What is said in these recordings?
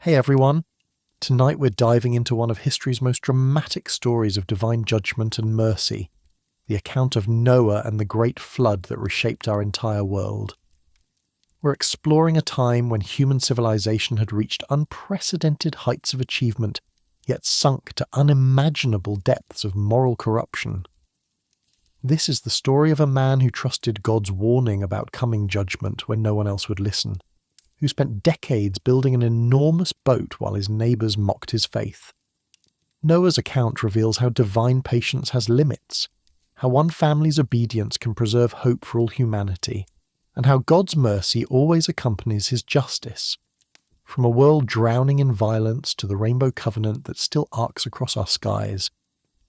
Hey everyone! Tonight we're diving into one of history's most dramatic stories of divine judgment and mercy, the account of Noah and the great flood that reshaped our entire world. We're exploring a time when human civilization had reached unprecedented heights of achievement, yet sunk to unimaginable depths of moral corruption. This is the story of a man who trusted God's warning about coming judgment when no one else would listen, who spent decades building an enormous boat while his neighbours mocked his faith. Noah's account reveals how divine patience has limits, how one family's obedience can preserve hope for all humanity, and how God's mercy always accompanies his justice. From a world drowning in violence to the rainbow covenant that still arcs across our skies,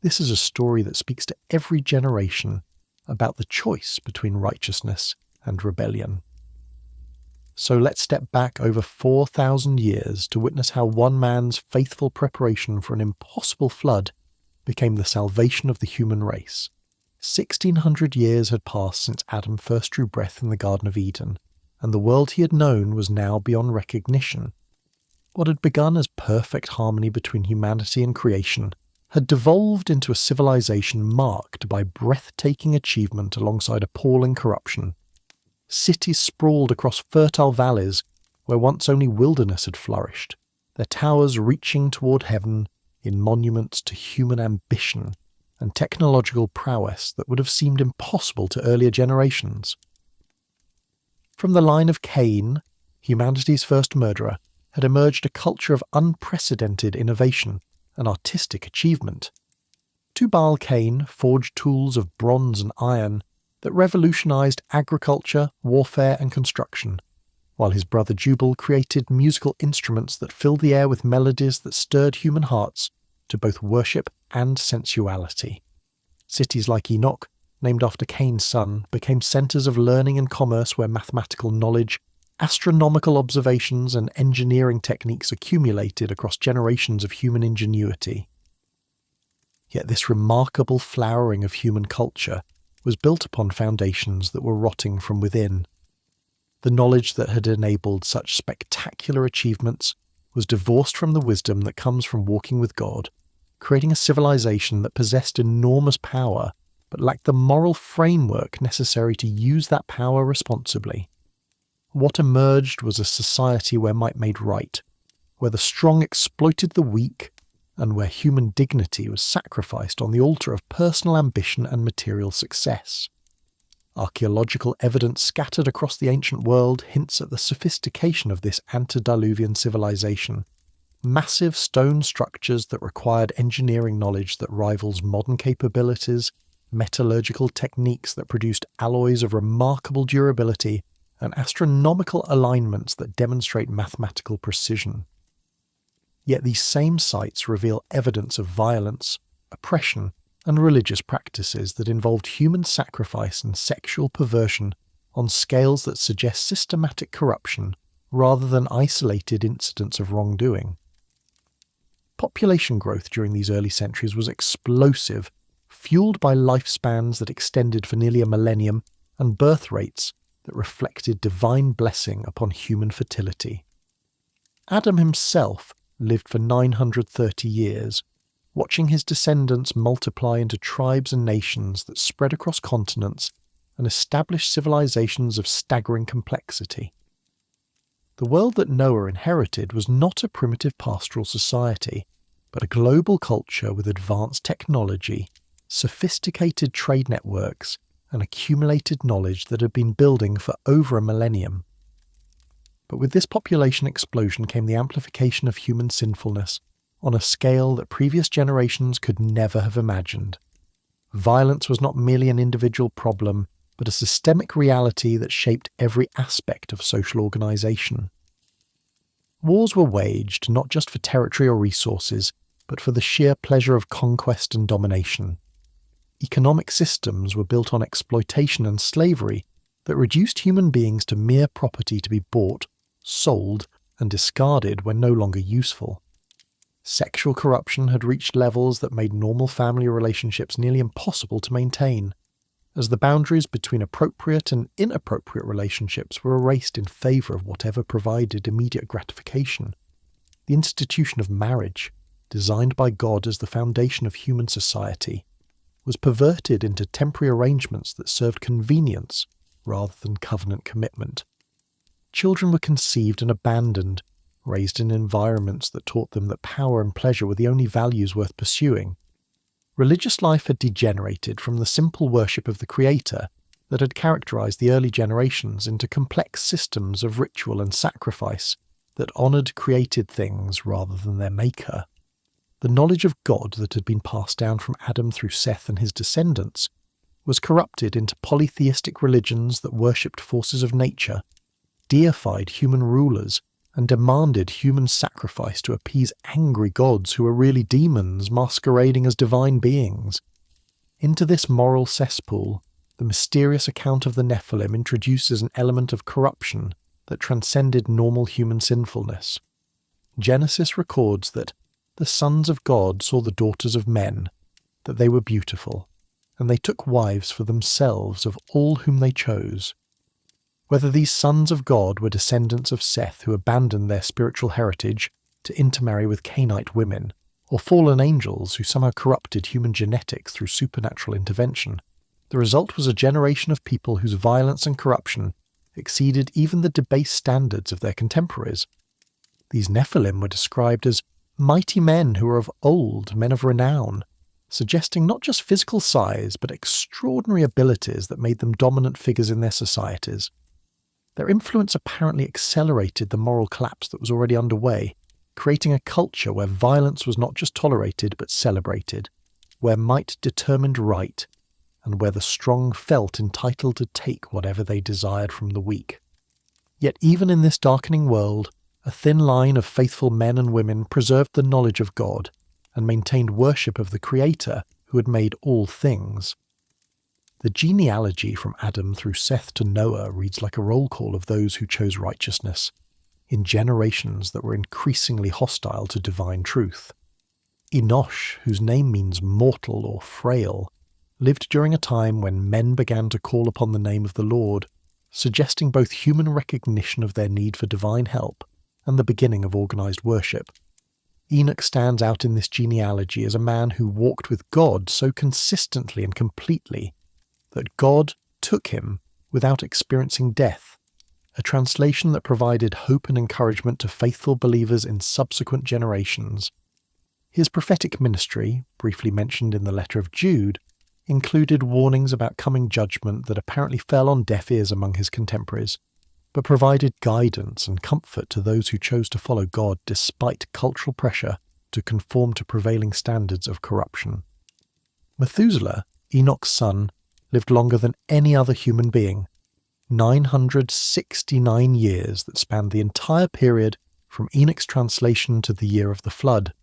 this is a story that speaks to every generation about the choice between righteousness and rebellion. So let's step back over 4,000 years to witness how one man's faithful preparation for an impossible flood became the salvation of the human race. 1,600 years had passed since Adam first drew breath in the Garden of Eden, and the world he had known was now beyond recognition. What had begun as perfect harmony between humanity and creation had devolved into a civilization marked by breathtaking achievement alongside appalling corruption. Cities sprawled across fertile valleys where once only wilderness had flourished, their towers reaching toward heaven in monuments to human ambition and technological prowess that would have seemed impossible to earlier generations. From the line of Cain, humanity's first murderer, had emerged a culture of unprecedented innovation and artistic achievement. Tubal-Cain forged tools of bronze and iron that revolutionized agriculture, warfare, and construction, while his brother Jubal created musical instruments that filled the air with melodies that stirred human hearts to both worship and sensuality. Cities like Enoch, named after Cain's son, became centers of learning and commerce where mathematical knowledge, astronomical observations, and engineering techniques accumulated across generations of human ingenuity. Yet this remarkable flowering of human culture was built upon foundations that were rotting from within. The knowledge that had enabled such spectacular achievements was divorced from the wisdom that comes from walking with God, creating a civilization that possessed enormous power but lacked the moral framework necessary to use that power responsibly. What emerged was a society where might made right, where the strong exploited the weak, and where human dignity was sacrificed on the altar of personal ambition and material success. Archaeological evidence scattered across the ancient world hints at the sophistication of this antediluvian civilization. Massive stone structures that required engineering knowledge that rivals modern capabilities, metallurgical techniques that produced alloys of remarkable durability, and astronomical alignments that demonstrate mathematical precision. Yet these same sites reveal evidence of violence, oppression, and religious practices that involved human sacrifice and sexual perversion on scales that suggest systematic corruption rather than isolated incidents of wrongdoing. Population growth during these early centuries was explosive, fueled by lifespans that extended for nearly a millennium and birth rates that reflected divine blessing upon human fertility. Adam himself lived for 930 years, watching his descendants multiply into tribes and nations that spread across continents and established civilizations of staggering complexity. The world that Noah inherited was not a primitive pastoral society, but a global culture with advanced technology, sophisticated trade networks, and accumulated knowledge that had been building for over a millennium. But with this population explosion came the amplification of human sinfulness on a scale that previous generations could never have imagined. Violence was not merely an individual problem, but a systemic reality that shaped every aspect of social organization. Wars were waged not just for territory or resources, but for the sheer pleasure of conquest and domination. Economic systems were built on exploitation and slavery that reduced human beings to mere property to be bought, sold, and discarded when no longer useful. Sexual corruption had reached levels that made normal family relationships nearly impossible to maintain, as the boundaries between appropriate and inappropriate relationships were erased in favour of whatever provided immediate gratification. The institution of marriage, designed by God as the foundation of human society, was perverted into temporary arrangements that served convenience rather than covenant commitment. Children were conceived and abandoned, raised in environments that taught them that power and pleasure were the only values worth pursuing. Religious life had degenerated from the simple worship of the Creator that had characterized the early generations into complex systems of ritual and sacrifice that honored created things rather than their maker. The knowledge of God that had been passed down from Adam through Seth and his descendants was corrupted into polytheistic religions that worshipped forces of nature, deified human rulers, and demanded human sacrifice to appease angry gods who were really demons masquerading as divine beings. Into this moral cesspool, the mysterious account of the Nephilim introduces an element of corruption that transcended normal human sinfulness. Genesis records that the sons of God saw the daughters of men, that they were beautiful, and they took wives for themselves of all whom they chose. Whether these sons of God were descendants of Seth who abandoned their spiritual heritage to intermarry with Canaanite women, or fallen angels who somehow corrupted human genetics through supernatural intervention, the result was a generation of people whose violence and corruption exceeded even the debased standards of their contemporaries. These Nephilim were described as mighty men who were of old, men of renown, suggesting not just physical size but extraordinary abilities that made them dominant figures in their societies. Their influence apparently accelerated the moral collapse that was already underway, creating a culture where violence was not just tolerated but celebrated, where might determined right, and where the strong felt entitled to take whatever they desired from the weak. Yet even in this darkening world, a thin line of faithful men and women preserved the knowledge of God and maintained worship of the Creator who had made all things. The genealogy from Adam through Seth to Noah reads like a roll call of those who chose righteousness, in generations that were increasingly hostile to divine truth. Enosh, whose name means mortal or frail, lived during a time when men began to call upon the name of the Lord, suggesting both human recognition of their need for divine help and the beginning of organized worship. Enoch stands out in this genealogy as a man who walked with God so consistently and completely that God took him without experiencing death, a translation that provided hope and encouragement to faithful believers in subsequent generations. His prophetic ministry, briefly mentioned in the letter of Jude, included warnings about coming judgment that apparently fell on deaf ears among his contemporaries, but provided guidance and comfort to those who chose to follow God despite cultural pressure to conform to prevailing standards of corruption. Methuselah, Enoch's son, lived longer than any other human being, 969 years that spanned the entire period from Enoch's translation to the year of the flood.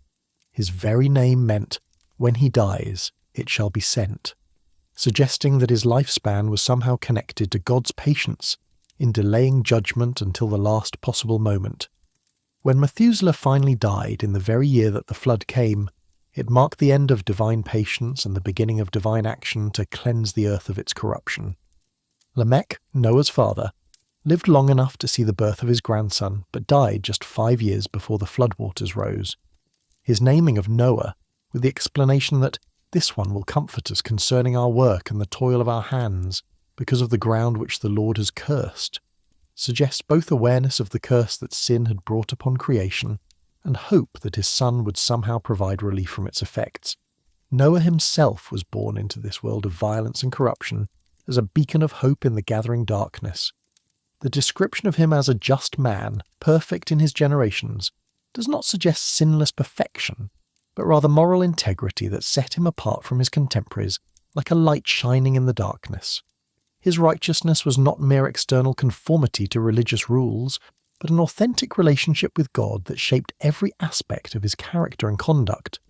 His very name meant, "When he dies, it shall be sent," suggesting that his lifespan was somehow connected to God's patience in delaying judgment until the last possible moment. When Methuselah finally died in the very year that the flood came, it marked the end of divine patience and the beginning of divine action to cleanse the earth of its corruption. Lamech, Noah's father, lived long enough to see the birth of his grandson, but died just 5 years before the floodwaters rose. His naming of Noah, with the explanation that this one will comfort us concerning our work and the toil of our hands, because of the ground which the Lord has cursed, suggests both awareness of the curse that sin had brought upon creation and hope that his son would somehow provide relief from its effects. Noah himself was born into this world of violence and corruption as a beacon of hope in the gathering darkness. The description of him as a just man, perfect in his generations, does not suggest sinless perfection, but rather moral integrity that set him apart from his contemporaries like a light shining in the darkness. His righteousness was not mere external conformity to religious rules, but an authentic relationship with God that shaped every aspect of his character and conduct.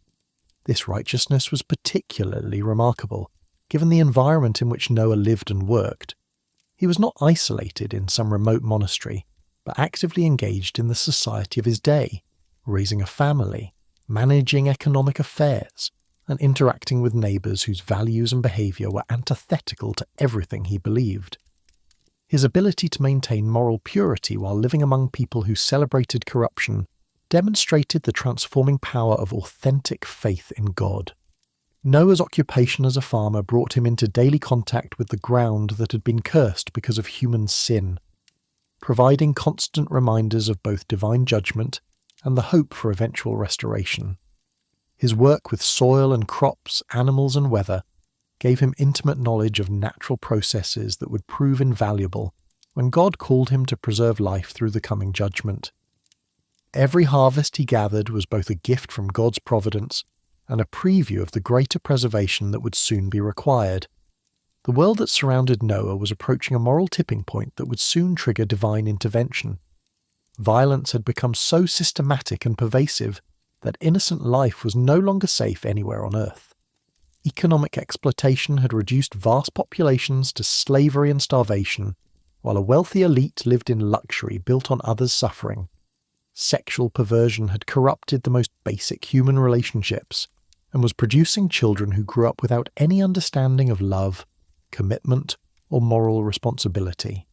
This righteousness was particularly remarkable, given the environment in which Noah lived and worked. He was not isolated in some remote monastery, but actively engaged in the society of his day, raising a family, managing economic affairs, and interacting with neighbours whose values and behaviour were antithetical to everything he believed. His ability to maintain moral purity while living among people who celebrated corruption demonstrated the transforming power of authentic faith in God. Noah's occupation as a farmer brought him into daily contact with the ground that had been cursed because of human sin, providing constant reminders of both divine judgment and the hope for eventual restoration. His work with soil and crops, animals and weather gave him intimate knowledge of natural processes that would prove invaluable when God called him to preserve life through the coming judgment. Every harvest he gathered was both a gift from God's providence and a preview of the greater preservation that would soon be required. The world that surrounded Noah was approaching a moral tipping point that would soon trigger divine intervention. Violence had become so systematic and pervasive that innocent life was no longer safe anywhere on Earth. Economic exploitation had reduced vast populations to slavery and starvation, while a wealthy elite lived in luxury built on others' suffering. Sexual perversion had corrupted the most basic human relationships and was producing children who grew up without any understanding of love, commitment, or moral responsibility.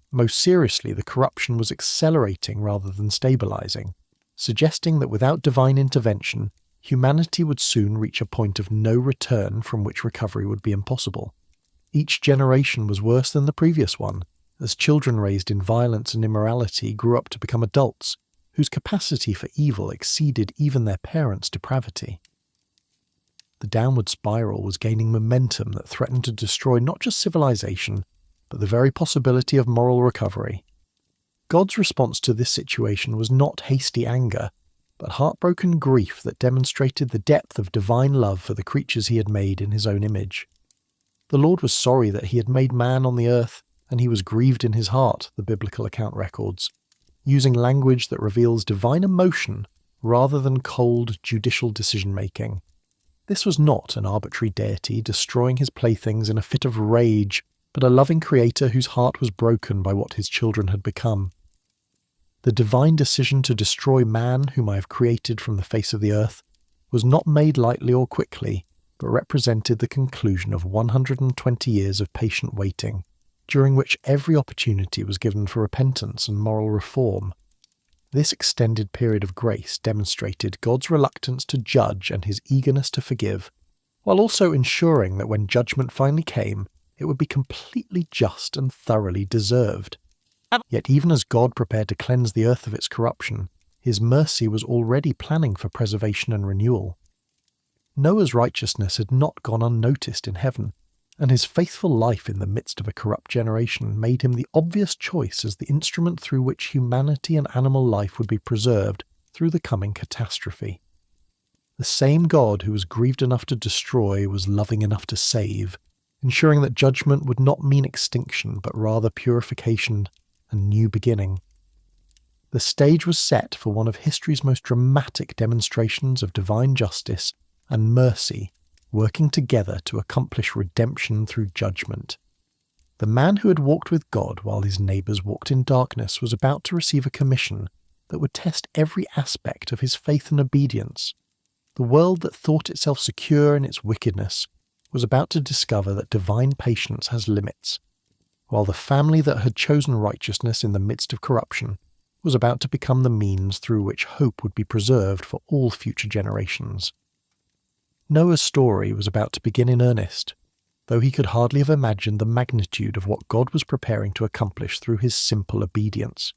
Most seriously, the corruption was accelerating rather than stabilizing, suggesting that without divine intervention, humanity would soon reach a point of no return from which recovery would be impossible. Each generation was worse than the previous one, as children raised in violence and immorality grew up to become adults, whose capacity for evil exceeded even their parents' depravity. The downward spiral was gaining momentum that threatened to destroy not just civilization, but the very possibility of moral recovery. God's response to this situation was not hasty anger, but heartbroken grief that demonstrated the depth of divine love for the creatures he had made in his own image. The Lord was sorry that he had made man on the earth, and he was grieved in his heart, the biblical account records, using language that reveals divine emotion rather than cold, judicial decision-making. This was not an arbitrary deity destroying his playthings in a fit of rage, but a loving creator whose heart was broken by what his children had become. The divine decision to destroy man, whom I have created from the face of the earth, was not made lightly or quickly, but represented the conclusion of 120 years of patient waiting, during which every opportunity was given for repentance and moral reform. This extended period of grace demonstrated God's reluctance to judge and his eagerness to forgive, while also ensuring that when judgment finally came, it would be completely just and thoroughly deserved. Yet even as God prepared to cleanse the earth of its corruption, his mercy was already planning for preservation and renewal. Noah's righteousness had not gone unnoticed in heaven, and his faithful life in the midst of a corrupt generation made him the obvious choice as the instrument through which humanity and animal life would be preserved through the coming catastrophe. The same God who was grieved enough to destroy was loving enough to save, ensuring that judgment would not mean extinction but rather purification and new beginning. The stage was set for one of history's most dramatic demonstrations of divine justice and mercy working together to accomplish redemption through judgment. The man who had walked with God while his neighbours walked in darkness was about to receive a commission that would test every aspect of his faith and obedience. The world that thought itself secure in its wickedness was about to discover that divine patience has limits, while the family that had chosen righteousness in the midst of corruption was about to become the means through which hope would be preserved for all future generations. Noah's story was about to begin in earnest, though he could hardly have imagined the magnitude of what God was preparing to accomplish through his simple obedience.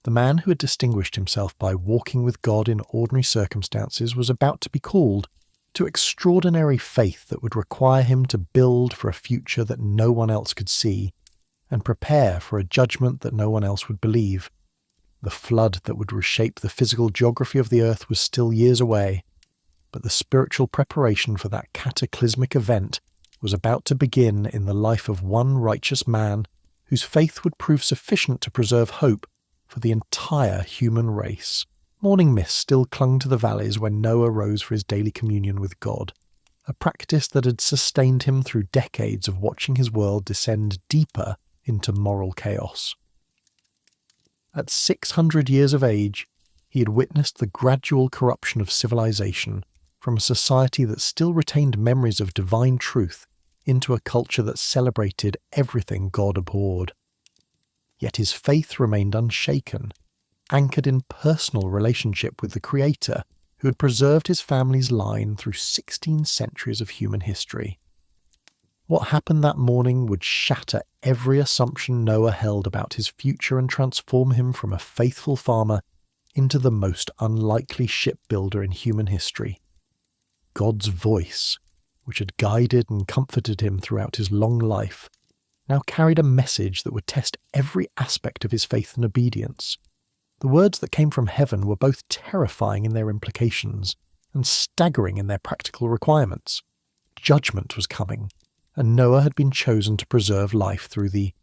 The man who had distinguished himself by walking with God in ordinary circumstances was about to be called to extraordinary faith that would require him to build for a future that no one else could see, and prepare for a judgment that no one else would believe. The flood that would reshape the physical geography of the earth was still years away, but the spiritual preparation for that cataclysmic event was about to begin in the life of one righteous man whose faith would prove sufficient to preserve hope for the entire human race. Morning mist still clung to the valleys when Noah rose for his daily communion with God, a practice that had sustained him through decades of watching his world descend deeper into moral chaos. At 600 years of age, he had witnessed the gradual corruption of civilization from a society that still retained memories of divine truth into a culture that celebrated everything God abhorred. Yet his faith remained unshaken. anchored in personal relationship with the Creator, who had preserved his family's line through 16 centuries of human history. What happened that morning would shatter every assumption Noah held about his future and transform him from a faithful farmer into the most unlikely shipbuilder in human history. God's voice, which had guided and comforted him throughout his long life, now carried a message that would test every aspect of his faith and obedience. The words that came from heaven were both terrifying in their implications and staggering in their practical requirements. Judgment was coming, and Noah had been chosen to preserve life through the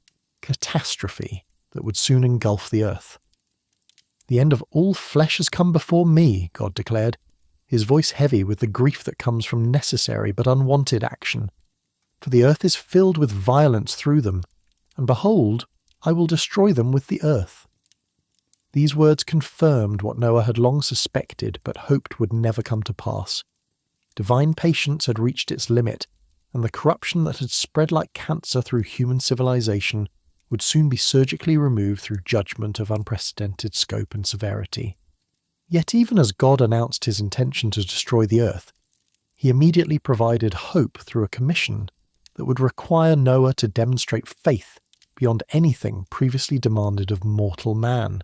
catastrophe that would soon engulf the earth. "The end of all flesh has come before me," God declared, his voice heavy with the grief that comes from necessary but unwanted action. "For the earth is filled with violence through them, and behold, I will destroy them with the earth." These words confirmed what Noah had long suspected but hoped would never come to pass. Divine patience had reached its limit, and the corruption that had spread like cancer through human civilization would soon be surgically removed through judgment of unprecedented scope and severity. Yet even as God announced his intention to destroy the earth, he immediately provided hope through a commission that would require Noah to demonstrate faith beyond anything previously demanded of mortal man.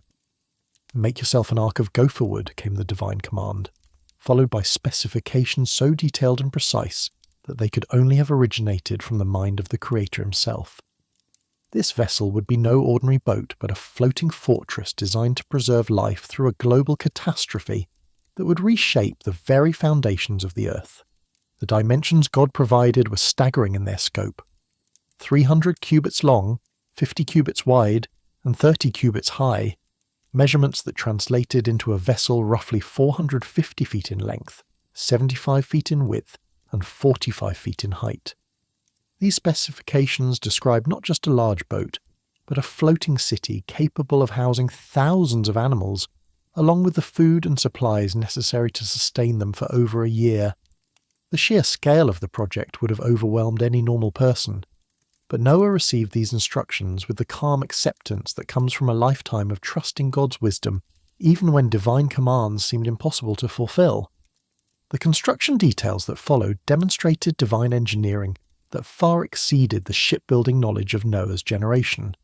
"Make yourself an ark of gopher wood," came the divine command, followed by specifications so detailed and precise that they could only have originated from the mind of the Creator himself. This vessel would be no ordinary boat, but a floating fortress designed to preserve life through a global catastrophe that would reshape the very foundations of the earth. The dimensions God provided were staggering in their scope. 300 cubits long, 50 cubits wide, and 30 cubits high, measurements that translated into a vessel roughly 450 feet in length, 75 feet in width, and 45 feet in height. These specifications describe not just a large boat, but a floating city capable of housing thousands of animals, along with the food and supplies necessary to sustain them for over a year. The sheer scale of the project would have overwhelmed any normal person, but Noah received these instructions with the calm acceptance that comes from a lifetime of trusting God's wisdom, even when divine commands seemed impossible to fulfill. The construction details that followed demonstrated divine engineering that far exceeded the shipbuilding knowledge of Noah's generation.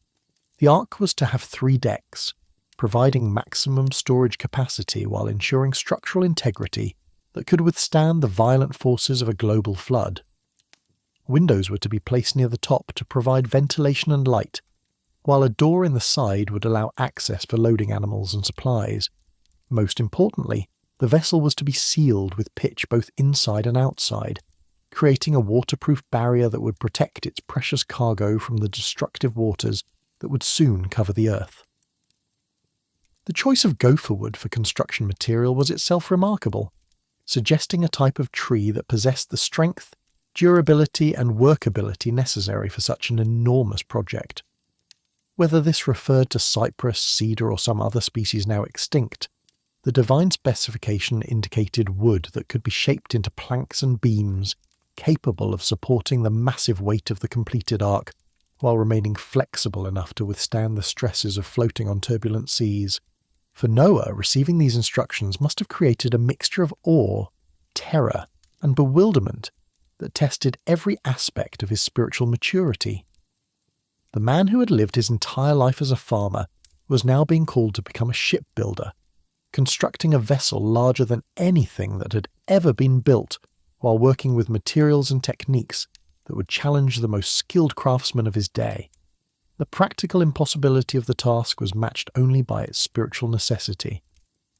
The ark was to have 3 decks, providing maximum storage capacity while ensuring structural integrity that could withstand the violent forces of a global flood. Windows were to be placed near the top to provide ventilation and light, while a door in the side would allow access for loading animals and supplies. Most importantly, the vessel was to be sealed with pitch both inside and outside, creating a waterproof barrier that would protect its precious cargo from the destructive waters that would soon cover the earth. The choice of gopher wood for construction material was itself remarkable, suggesting a type of tree that possessed the strength, durability, and workability necessary for such an enormous project. Whether this referred to cypress, cedar, or some other species now extinct, the divine specification indicated wood that could be shaped into planks and beams, capable of supporting the massive weight of the completed ark, while remaining flexible enough to withstand the stresses of floating on turbulent seas. For Noah, receiving these instructions must have created a mixture of awe, terror, and bewilderment that tested every aspect of his spiritual maturity. The man who had lived his entire life as a farmer was now being called to become a shipbuilder, constructing a vessel larger than anything that had ever been built, while working with materials and techniques that would challenge the most skilled craftsmen of his day. The practical impossibility of the task was matched only by its spiritual necessity,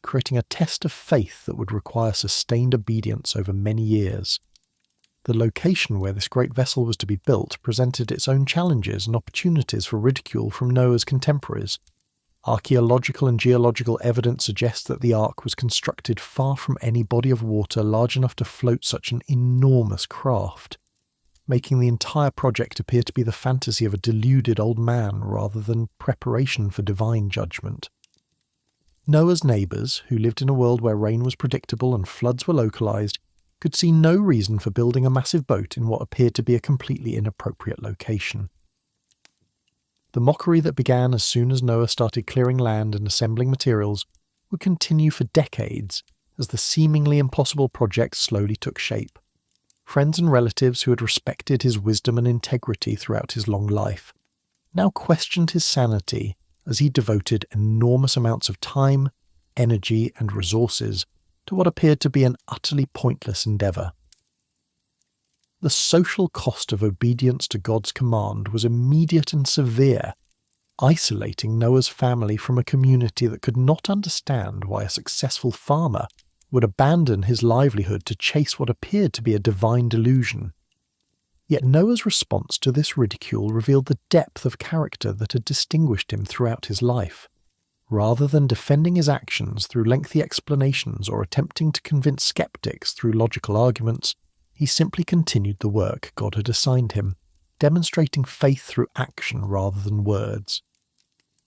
creating a test of faith that would require sustained obedience over many years. The location where this great vessel was to be built presented its own challenges and opportunities for ridicule from Noah's contemporaries. Archaeological and geological evidence suggests that the ark was constructed far from any body of water large enough to float such an enormous craft, making the entire project appear to be the fantasy of a deluded old man rather than preparation for divine judgment. Noah's neighbours, who lived in a world where rain was predictable and floods were localised, could see no reason for building a massive boat in what appeared to be a completely inappropriate location. The mockery that began as soon as Noah started clearing land and assembling materials would continue for decades as the seemingly impossible project slowly took shape. Friends and relatives who had respected his wisdom and integrity throughout his long life now questioned his sanity as he devoted enormous amounts of time, energy, and resources to what appeared to be an utterly pointless endeavour. The social cost of obedience to God's command was immediate and severe, isolating Noah's family from a community that could not understand why a successful farmer would abandon his livelihood to chase what appeared to be a divine delusion. Yet Noah's response to this ridicule revealed the depth of character that had distinguished him throughout his life. Rather than defending his actions through lengthy explanations or attempting to convince skeptics through logical arguments, he simply continued the work God had assigned him, demonstrating faith through action rather than words.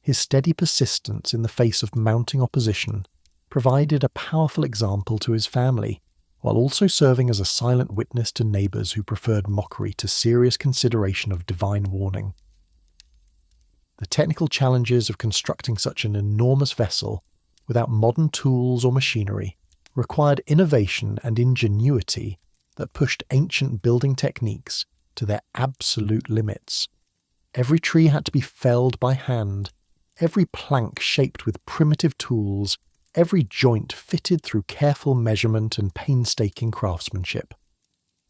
His steady persistence in the face of mounting opposition provided a powerful example to his family, while also serving as a silent witness to neighbours who preferred mockery to serious consideration of divine warning. The technical challenges of constructing such an enormous vessel without modern tools or machinery required innovation and ingenuity that pushed ancient building techniques to their absolute limits. Every tree had to be felled by hand, every plank shaped with primitive tools, every joint fitted through careful measurement and painstaking craftsmanship.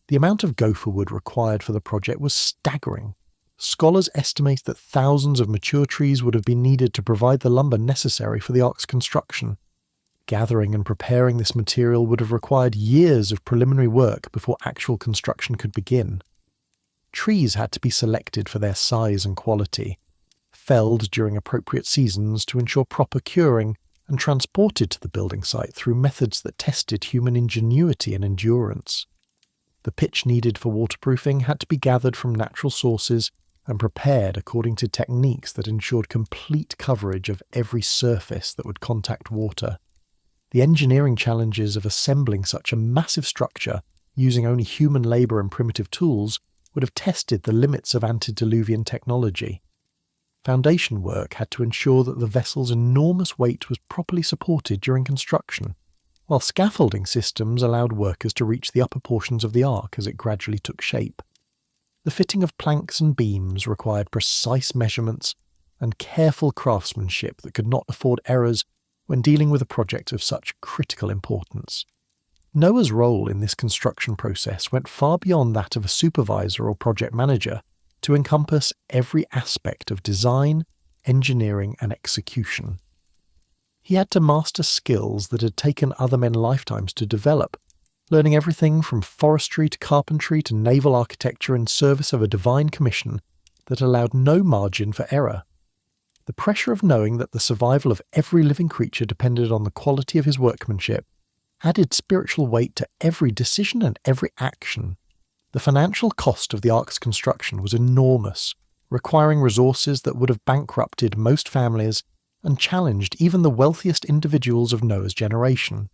The amount of gopher wood required for the project was staggering. Scholars estimate that thousands of mature trees would have been needed to provide the lumber necessary for the ark's construction. Gathering and preparing this material would have required years of preliminary work before actual construction could begin. Trees had to be selected for their size and quality, felled during appropriate seasons to ensure proper curing, and transported to the building site through methods that tested human ingenuity and endurance. The pitch needed for waterproofing had to be gathered from natural sources and prepared according to techniques that ensured complete coverage of every surface that would contact water. The engineering challenges of assembling such a massive structure using only human labour and primitive tools would have tested the limits of antediluvian technology. Foundation work had to ensure that the vessel's enormous weight was properly supported during construction, while scaffolding systems allowed workers to reach the upper portions of the ark as it gradually took shape. The fitting of planks and beams required precise measurements and careful craftsmanship that could not afford errors when dealing with a project of such critical importance. Noah's role in this construction process went far beyond that of a supervisor or project manager to encompass every aspect of design, engineering, and execution. He had to master skills that had taken other men lifetimes to develop, learning everything from forestry to carpentry to naval architecture in service of a divine commission that allowed no margin for error. The pressure of knowing that the survival of every living creature depended on the quality of his workmanship added spiritual weight to every decision and every action. The financial cost of the ark's construction was enormous, requiring resources that would have bankrupted most families and challenged even the wealthiest individuals of Noah's generation.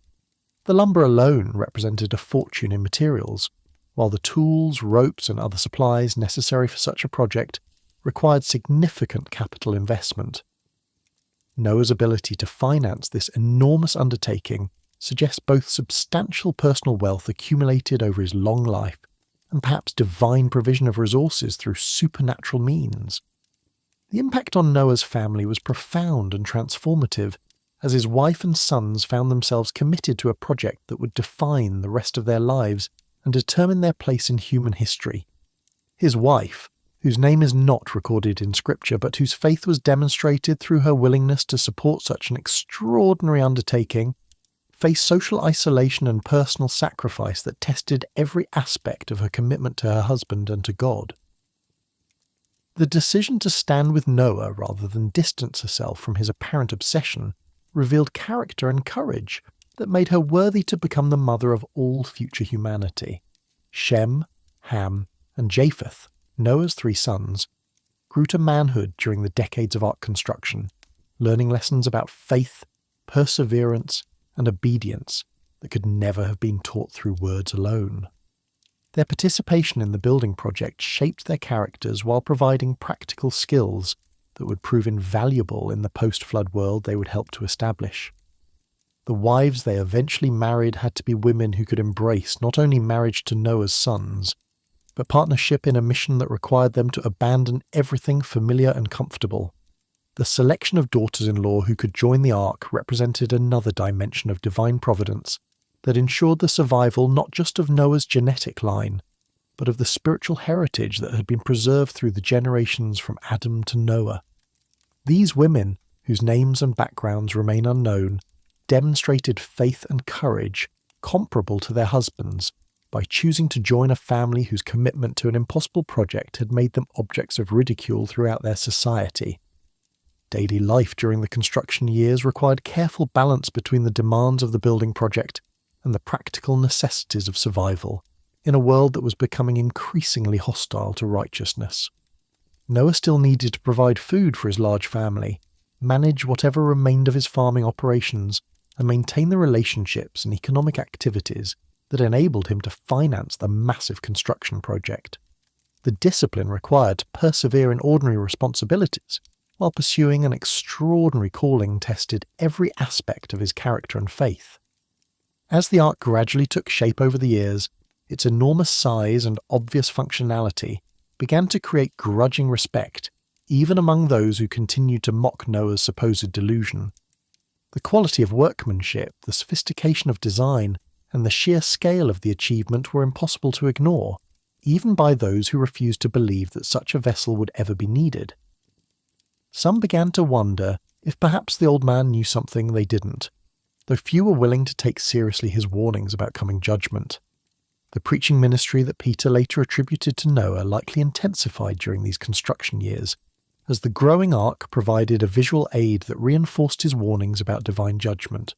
The lumber alone represented a fortune in materials, while the tools, ropes, and other supplies necessary for such a project required significant capital investment. Noah's ability to finance this enormous undertaking suggests both substantial personal wealth accumulated over his long life and perhaps divine provision of resources through supernatural means. The impact on Noah's family was profound and transformative, as his wife and sons found themselves committed to a project that would define the rest of their lives and determine their place in human history. His wife, whose name is not recorded in Scripture but whose faith was demonstrated through her willingness to support such an extraordinary undertaking, faced social isolation and personal sacrifice that tested every aspect of her commitment to her husband and to God. The decision to stand with Noah rather than distance herself from his apparent obsession revealed character and courage that made her worthy to become the mother of all future humanity. Shem, Ham, and Japheth, Noah's 3 sons, grew to manhood during the decades of ark construction, learning lessons about faith, perseverance, and obedience that could never have been taught through words alone. Their participation in the building project shaped their characters while providing practical skills that would prove invaluable in the post-flood world they would help to establish. The wives they eventually married had to be women who could embrace not only marriage to Noah's sons, but partnership in a mission that required them to abandon everything familiar and comfortable. The selection of daughters-in-law who could join the ark represented another dimension of divine providence that ensured the survival not just of Noah's genetic line, but of the spiritual heritage that had been preserved through the generations from Adam to Noah. These women, whose names and backgrounds remain unknown, demonstrated faith and courage comparable to their husbands by choosing to join a family whose commitment to an impossible project had made them objects of ridicule throughout their society. Daily life during the construction years required careful balance between the demands of the building project and the practical necessities of survival, in a world that was becoming increasingly hostile to righteousness. Noah still needed to provide food for his large family, manage whatever remained of his farming operations, and maintain the relationships and economic activities that enabled him to finance the massive construction project. The discipline required to persevere in ordinary responsibilities while pursuing an extraordinary calling tested every aspect of his character and faith. As the ark gradually took shape over the years, its enormous size and obvious functionality began to create grudging respect, even among those who continued to mock Noah's supposed delusion. The quality of workmanship, the sophistication of design, and the sheer scale of the achievement were impossible to ignore, even by those who refused to believe that such a vessel would ever be needed. Some began to wonder if perhaps the old man knew something they didn't, though few were willing to take seriously his warnings about coming judgment. The preaching ministry that Peter later attributed to Noah likely intensified during these construction years, as the growing ark provided a visual aid that reinforced his warnings about divine judgment.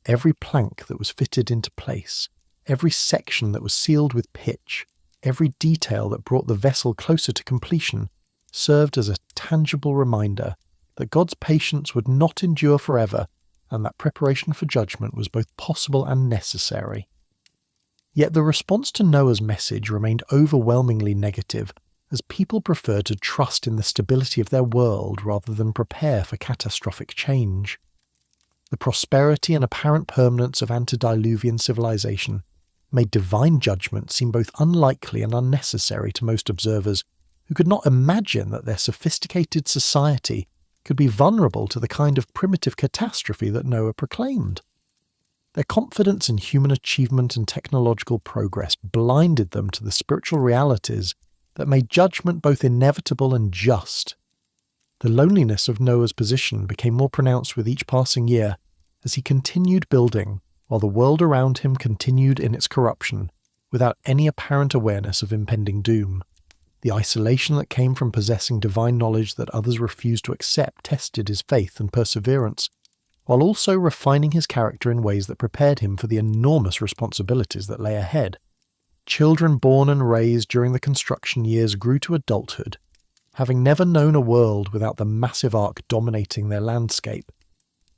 Every plank that was fitted into place, every section that was sealed with pitch, every detail that brought the vessel closer to completion served as a tangible reminder that God's patience would not endure forever and that preparation for judgment was both possible and necessary. Yet the response to Noah's message remained overwhelmingly negative, as people preferred to trust in the stability of their world rather than prepare for catastrophic change. The prosperity and apparent permanence of antediluvian civilization made divine judgment seem both unlikely and unnecessary to most observers, who could not imagine that their sophisticated society could be vulnerable to the kind of primitive catastrophe that Noah proclaimed. Their confidence in human achievement and technological progress blinded them to the spiritual realities that made judgment both inevitable and just. The loneliness of Noah's position became more pronounced with each passing year as he continued building while the world around him continued in its corruption without any apparent awareness of impending doom. The isolation that came from possessing divine knowledge that others refused to accept tested his faith and perseverance, while also refining his character in ways that prepared him for the enormous responsibilities that lay ahead. Children born and raised during the construction years grew to adulthood, having never known a world without the massive ark dominating their landscape,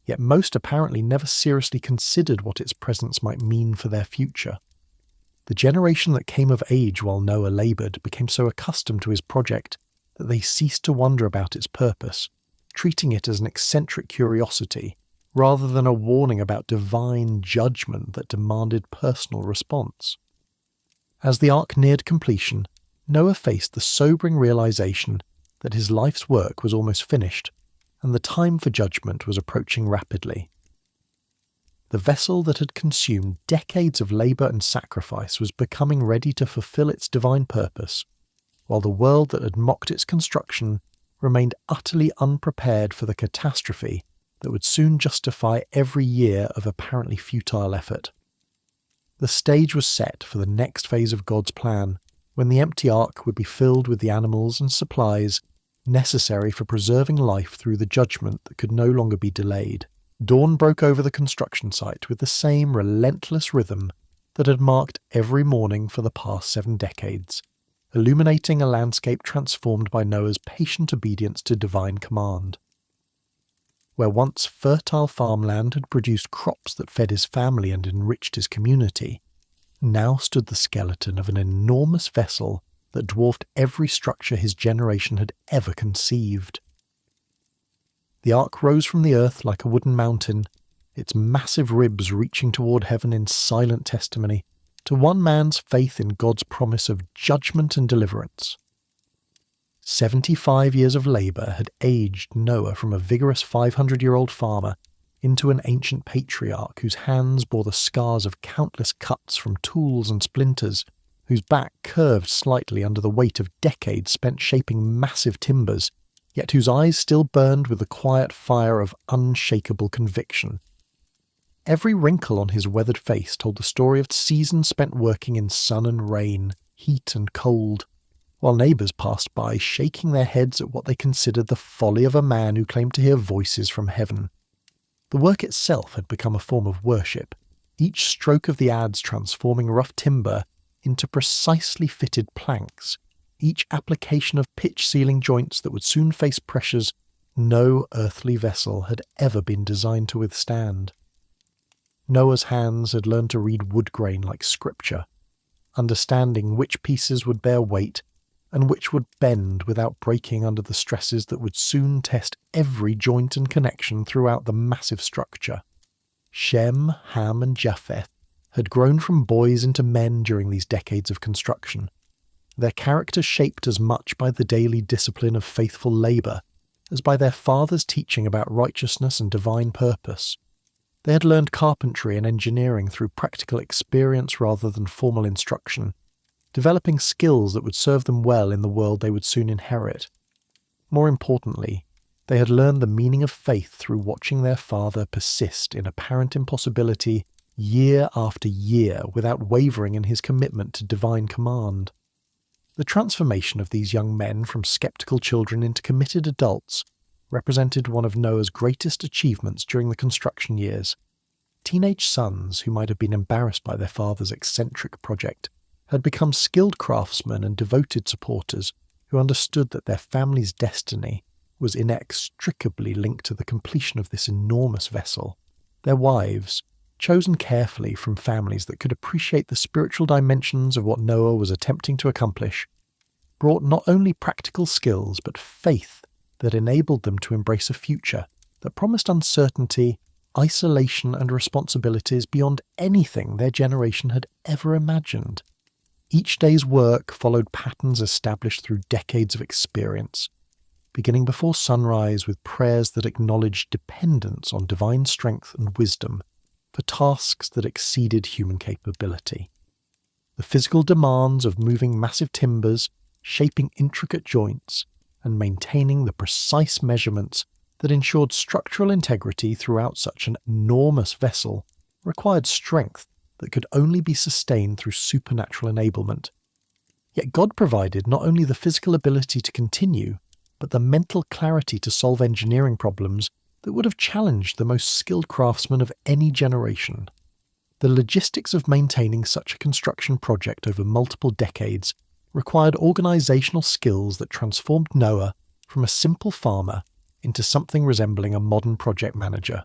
yet most apparently never seriously considered what its presence might mean for their future. The generation that came of age while Noah laboured became so accustomed to his project that they ceased to wonder about its purpose, treating it as an eccentric curiosity rather than a warning about divine judgment that demanded personal response. As the ark neared completion, Noah faced the sobering realization that his life's work was almost finished and the time for judgment was approaching rapidly. The vessel that had consumed decades of labour and sacrifice was becoming ready to fulfill its divine purpose, while the world that had mocked its construction remained utterly unprepared for the catastrophe that would soon justify every year of apparently futile effort. The stage was set for the next phase of God's plan, when the empty ark would be filled with the animals and supplies necessary for preserving life through the judgment that could no longer be delayed. Dawn broke over the construction site with the same relentless rhythm that had marked every morning for the past 7 decades, illuminating a landscape transformed by Noah's patient obedience to divine command. Where once fertile farmland had produced crops that fed his family and enriched his community, now stood the skeleton of an enormous vessel that dwarfed every structure his generation had ever conceived. The ark rose from the earth like a wooden mountain, its massive ribs reaching toward heaven in silent testimony to one man's faith in God's promise of judgment and deliverance. 75 years of labour had aged Noah from a vigorous 500-year-old farmer into an ancient patriarch whose hands bore the scars of countless cuts from tools and splinters, whose back curved slightly under the weight of decades spent shaping massive timbers, yet whose eyes still burned with the quiet fire of unshakable conviction. Every wrinkle on his weathered face told the story of seasons spent working in sun and rain, heat and cold, while neighbours passed by shaking their heads at what they considered the folly of a man who claimed to hear voices from heaven. The work itself had become a form of worship, each stroke of the adze transforming rough timber into precisely fitted planks, each application of pitch ceiling joints that would soon face pressures no earthly vessel had ever been designed to withstand. Noah's hands had learned to read wood grain like scripture, understanding which pieces would bear weight and which would bend without breaking under the stresses that would soon test every joint and connection throughout the massive structure. Shem, Ham, and Japheth had grown from boys into men during these decades of construction, their characters shaped as much by the daily discipline of faithful labour as by their father's teaching about righteousness and divine purpose. They had learned carpentry and engineering through practical experience rather than formal instruction, developing skills that would serve them well in the world they would soon inherit. More importantly, they had learned the meaning of faith through watching their father persist in apparent impossibility year after year without wavering in his commitment to divine command. The transformation of these young men from skeptical children into committed adults represented one of Noah's greatest achievements during the construction years. Teenage sons who might have been embarrassed by their father's eccentric project had become skilled craftsmen and devoted supporters who understood that their family's destiny was inextricably linked to the completion of this enormous vessel. Their wives, chosen carefully from families that could appreciate the spiritual dimensions of what Noah was attempting to accomplish, brought not only practical skills but faith that enabled them to embrace a future that promised uncertainty, isolation, and responsibilities beyond anything their generation had ever imagined. Each day's work followed patterns established through decades of experience, beginning before sunrise with prayers that acknowledged dependence on divine strength and wisdom for tasks that exceeded human capability. The physical demands of moving massive timbers, shaping intricate joints, and maintaining the precise measurements that ensured structural integrity throughout such an enormous vessel required strength that could only be sustained through supernatural enablement. Yet God provided not only the physical ability to continue, but the mental clarity to solve engineering problems that would have challenged the most skilled craftsmen of any generation. The logistics of maintaining such a construction project over multiple decades required organizational skills that transformed Noah from a simple farmer into something resembling a modern project manager.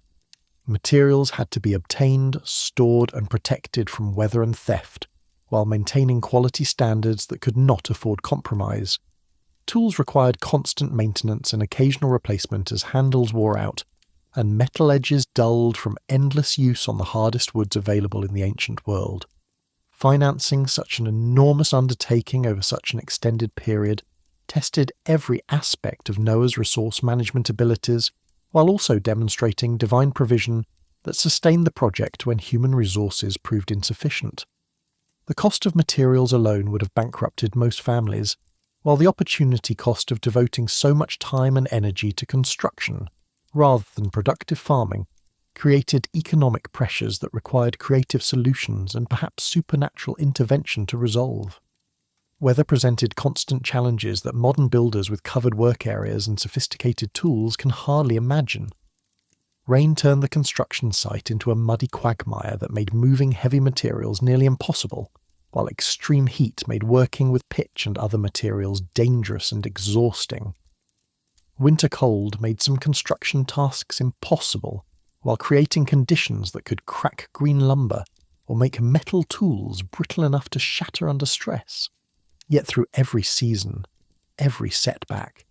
Materials had to be obtained, stored, and protected from weather and theft, while maintaining quality standards that could not afford compromise. Tools required constant maintenance and occasional replacement as handles wore out, and metal edges dulled from endless use on the hardest woods available in the ancient world. Financing such an enormous undertaking over such an extended period tested every aspect of Noah's resource management abilities, while also demonstrating divine provision that sustained the project when human resources proved insufficient. The cost of materials alone would have bankrupted most families, while the opportunity cost of devoting so much time and energy to construction, rather than productive farming, created economic pressures that required creative solutions and perhaps supernatural intervention to resolve. Weather presented constant challenges that modern builders with covered work areas and sophisticated tools can hardly imagine. Rain turned the construction site into a muddy quagmire that made moving heavy materials nearly impossible, while extreme heat made working with pitch and other materials dangerous and exhausting. Winter cold made some construction tasks impossible, while creating conditions that could crack green lumber or make metal tools brittle enough to shatter under stress. Yet through every season, every setback,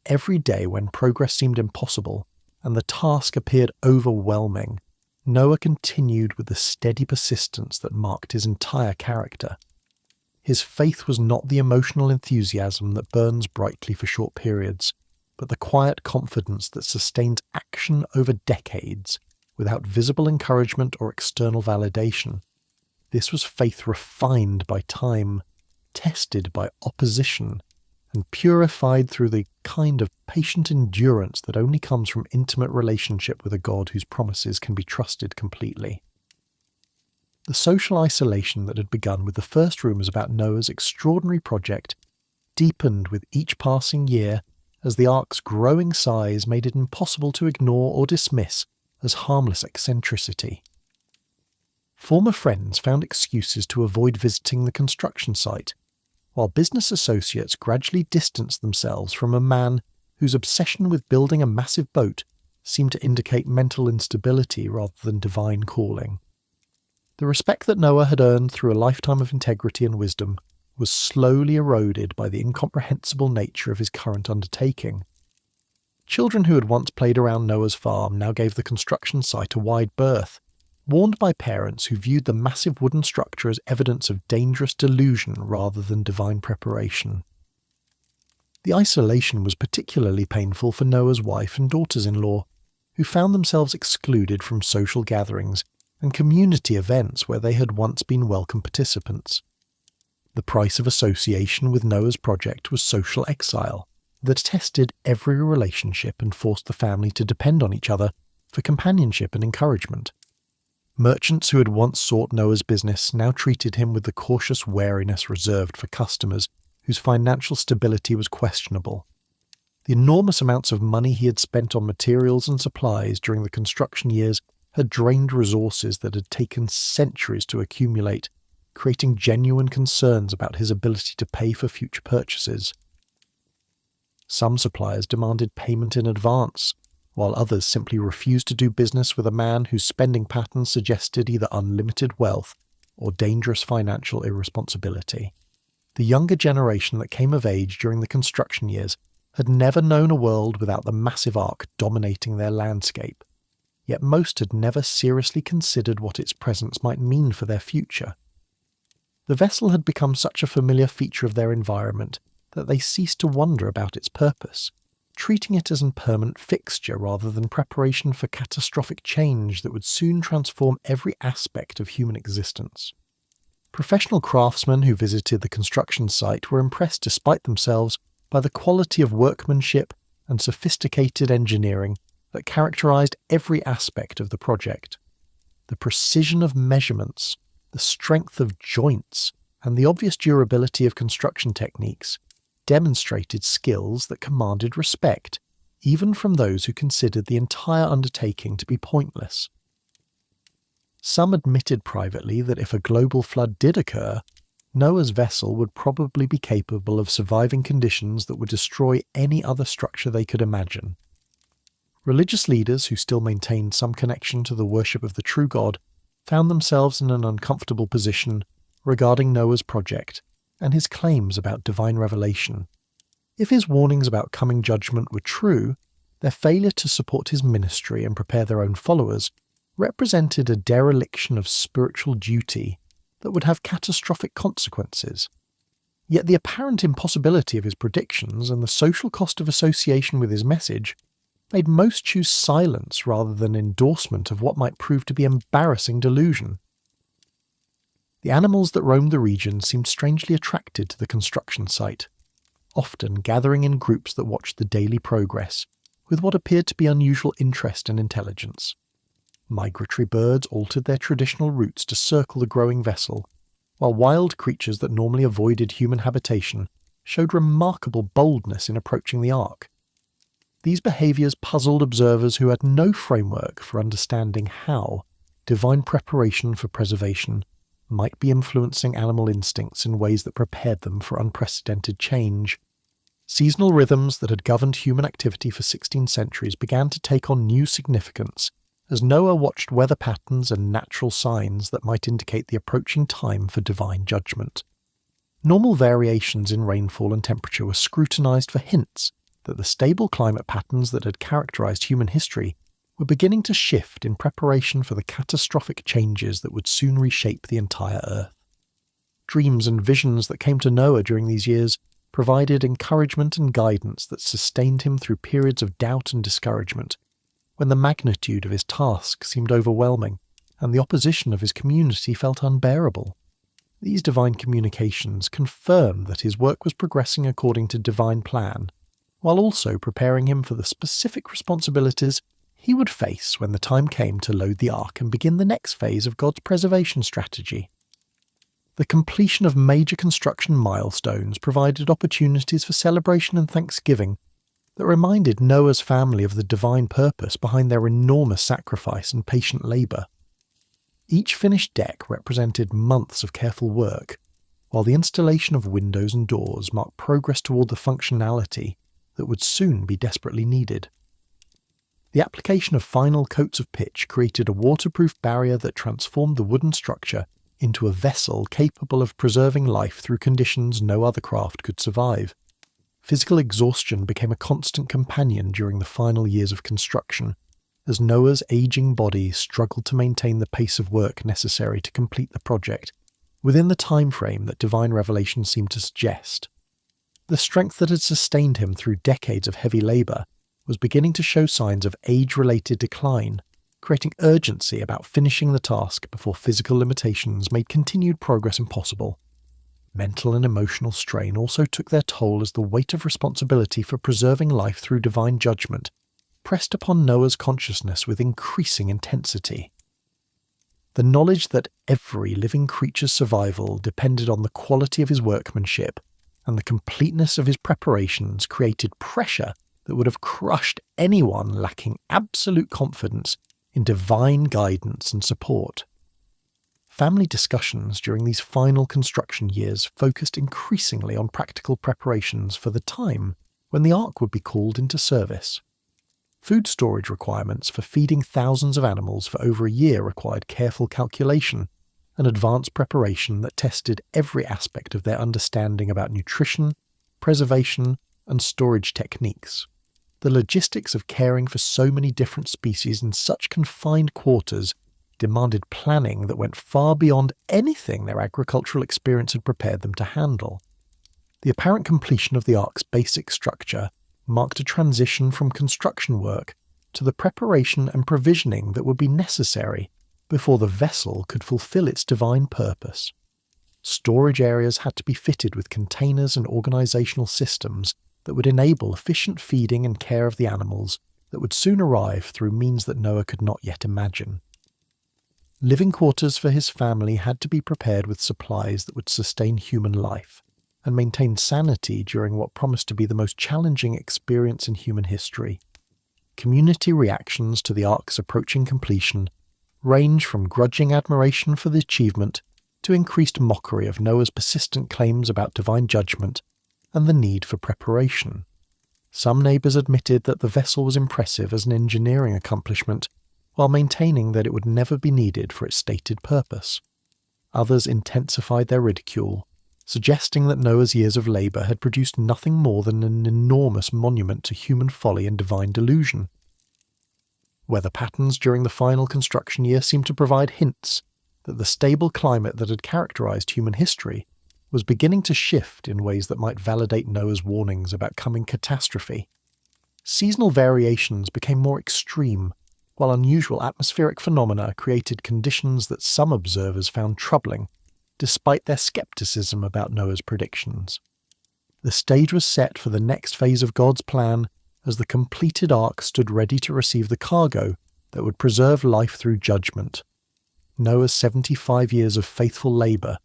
every day when progress seemed impossible, and the task appeared overwhelming, Noah continued with the steady persistence that marked his entire character. His faith was not the emotional enthusiasm that burns brightly for short periods, but the quiet confidence that sustains action over decades without visible encouragement or external validation. This was faith refined by time, tested by opposition, and purified through the kind of patient endurance that only comes from intimate relationship with a God whose promises can be trusted completely. The social isolation that had begun with the first rumours about Noah's extraordinary project deepened with each passing year as the ark's growing size made it impossible to ignore or dismiss as harmless eccentricity. Former friends found excuses to avoid visiting the construction site, while business associates gradually distanced themselves from a man whose obsession with building a massive boat seemed to indicate mental instability rather than divine calling. The respect that Noah had earned through a lifetime of integrity and wisdom was slowly eroded by the incomprehensible nature of his current undertaking. Children who had once played around Noah's farm now gave the construction site a wide berth, warned by parents who viewed the massive wooden structure as evidence of dangerous delusion rather than divine preparation. The isolation was particularly painful for Noah's wife and daughters-in-law, who found themselves excluded from social gatherings and community events where they had once been welcome participants. The price of association with Noah's project was social exile that tested every relationship and forced the family to depend on each other for companionship and encouragement. Merchants who had once sought Noah's business now treated him with the cautious wariness reserved for customers whose financial stability was questionable. The enormous amounts of money he had spent on materials and supplies during the construction years had drained resources that had taken centuries to accumulate, creating genuine concerns about his ability to pay for future purchases. Some suppliers demanded payment in advance, while others simply refused to do business with a man whose spending patterns suggested either unlimited wealth or dangerous financial irresponsibility. The younger generation that came of age during the construction years had never known a world without the massive ark dominating their landscape, yet most had never seriously considered what its presence might mean for their future. The vessel had become such a familiar feature of their environment that they ceased to wonder about its purpose, treating it as a permanent fixture rather than preparation for catastrophic change that would soon transform every aspect of human existence. Professional craftsmen who visited the construction site were impressed despite themselves by the quality of workmanship and sophisticated engineering that characterized every aspect of the project. The precision of measurements, the strength of joints, and the obvious durability of construction techniques demonstrated skills that commanded respect, even from those who considered the entire undertaking to be pointless. Some admitted privately that if a global flood did occur, Noah's vessel would probably be capable of surviving conditions that would destroy any other structure they could imagine. Religious leaders who still maintained some connection to the worship of the true God found themselves in an uncomfortable position regarding Noah's project and his claims about divine revelation. If his warnings about coming judgment were true, their failure to support his ministry and prepare their own followers represented a dereliction of spiritual duty that would have catastrophic consequences. Yet the apparent impossibility of his predictions and the social cost of association with his message made most choose silence rather than endorsement of what might prove to be embarrassing delusion. The animals that roamed the region seemed strangely attracted to the construction site, often gathering in groups that watched the daily progress, with what appeared to be unusual interest and intelligence. Migratory birds altered their traditional routes to circle the growing vessel, while wild creatures that normally avoided human habitation showed remarkable boldness in approaching the ark. These behaviours puzzled observers who had no framework for understanding how divine preparation for preservation might be influencing animal instincts in ways that prepared them for unprecedented change. Seasonal rhythms that had governed human activity for 16 centuries began to take on new significance as Noah watched weather patterns and natural signs that might indicate the approaching time for divine judgment. Normal variations in rainfall and temperature were scrutinized for hints that the stable climate patterns that had characterized human history were beginning to shift in preparation for the catastrophic changes that would soon reshape the entire Earth. Dreams and visions that came to Noah during these years provided encouragement and guidance that sustained him through periods of doubt and discouragement, when the magnitude of his task seemed overwhelming and the opposition of his community felt unbearable. These divine communications confirmed that his work was progressing according to divine plan, while also preparing him for the specific responsibilities he would face when the time came to load the ark and begin the next phase of God's preservation strategy. The completion of major construction milestones provided opportunities for celebration and thanksgiving that reminded Noah's family of the divine purpose behind their enormous sacrifice and patient labour. Each finished deck represented months of careful work, while the installation of windows and doors marked progress toward the functionality that would soon be desperately needed. The application of final coats of pitch created a waterproof barrier that transformed the wooden structure into a vessel capable of preserving life through conditions no other craft could survive. Physical exhaustion became a constant companion during the final years of construction, as Noah's aging body struggled to maintain the pace of work necessary to complete the project, within the time frame that divine revelation seemed to suggest. The strength that had sustained him through decades of heavy labour was beginning to show signs of age-related decline, creating urgency about finishing the task before physical limitations made continued progress impossible. Mental and emotional strain also took their toll as the weight of responsibility for preserving life through divine judgment pressed upon Noah's consciousness with increasing intensity. The knowledge that every living creature's survival depended on the quality of his workmanship and the completeness of his preparations created pressure that would have crushed anyone lacking absolute confidence in divine guidance and support. Family discussions during these final construction years focused increasingly on practical preparations for the time when the ark would be called into service. Food storage requirements for feeding thousands of animals for over a year required careful calculation and advanced preparation that tested every aspect of their understanding about nutrition, preservation, and storage techniques. The logistics of caring for so many different species in such confined quarters demanded planning that went far beyond anything their agricultural experience had prepared them to handle. The apparent completion of the ark's basic structure marked a transition from construction work to the preparation and provisioning that would be necessary before the vessel could fulfill its divine purpose. Storage areas had to be fitted with containers and organizational systems that would enable efficient feeding and care of the animals that would soon arrive through means that Noah could not yet imagine. Living quarters for his family had to be prepared with supplies that would sustain human life and maintain sanity during what promised to be the most challenging experience in human history. Community reactions to the ark's approaching completion range from grudging admiration for the achievement to increased mockery of Noah's persistent claims about divine judgment and the need for preparation. Some neighbours admitted that the vessel was impressive as an engineering accomplishment, while maintaining that it would never be needed for its stated purpose. Others intensified their ridicule, suggesting that Noah's years of labour had produced nothing more than an enormous monument to human folly and divine delusion. Weather patterns during the final construction year seemed to provide hints that the stable climate that had characterized human history was beginning to shift in ways that might validate Noah's warnings about coming catastrophe. Seasonal variations became more extreme, while unusual atmospheric phenomena created conditions that some observers found troubling, despite their skepticism about Noah's predictions. The stage was set for the next phase of God's plan as the completed ark stood ready to receive the cargo that would preserve life through judgment. Noah's 75 years of faithful labour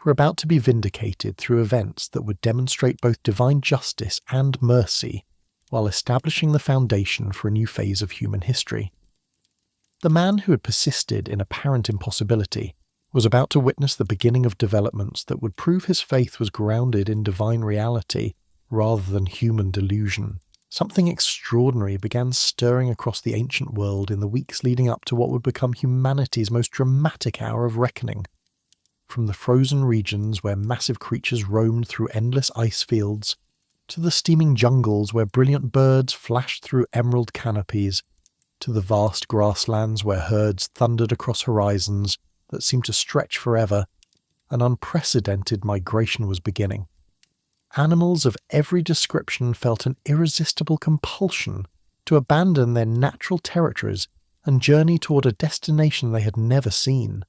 were about to be vindicated through events that would demonstrate both divine justice and mercy, while establishing the foundation for a new phase of human history. The man who had persisted in apparent impossibility was about to witness the beginning of developments that would prove his faith was grounded in divine reality rather than human delusion. Something extraordinary began stirring across the ancient world in the weeks leading up to what would become humanity's most dramatic hour of reckoning. From the frozen regions where massive creatures roamed through endless ice fields, to the steaming jungles where brilliant birds flashed through emerald canopies, to the vast grasslands where herds thundered across horizons that seemed to stretch forever, an unprecedented migration was beginning. Animals of every description felt an irresistible compulsion to abandon their natural territories and journey toward a destination they had never seen.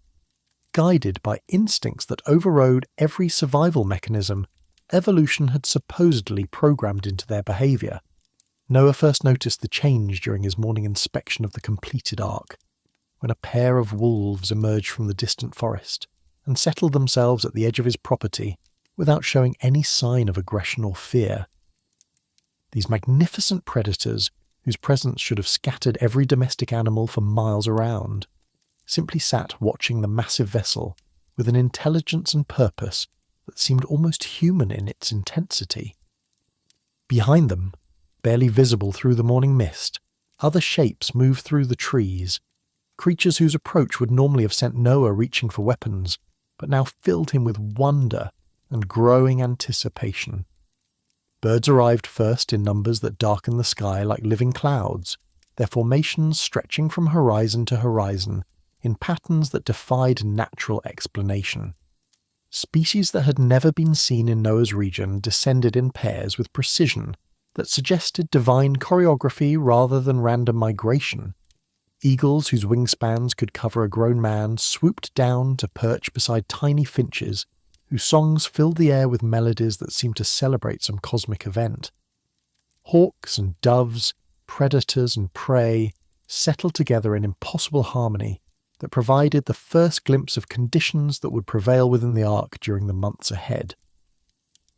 Guided by instincts that overrode every survival mechanism evolution had supposedly programmed into their behavior, Noah first noticed the change during his morning inspection of the completed ark, when a pair of wolves emerged from the distant forest and settled themselves at the edge of his property without showing any sign of aggression or fear. These magnificent predators, whose presence should have scattered every domestic animal for miles around, simply sat watching the massive vessel with an intelligence and purpose that seemed almost human in its intensity. Behind them, barely visible through the morning mist, other shapes moved through the trees, creatures whose approach would normally have sent Noah reaching for weapons, but now filled him with wonder and growing anticipation. Birds arrived first in numbers that darkened the sky like living clouds, their formations stretching from horizon to horizon in patterns that defied natural explanation. Species that had never been seen in Noah's region descended in pairs with precision that suggested divine choreography rather than random migration. Eagles whose wingspans could cover a grown man swooped down to perch beside tiny finches, whose songs filled the air with melodies that seemed to celebrate some cosmic event. Hawks and doves, predators and prey, settled together in impossible harmony that provided the first glimpse of conditions that would prevail within the ark during the months ahead.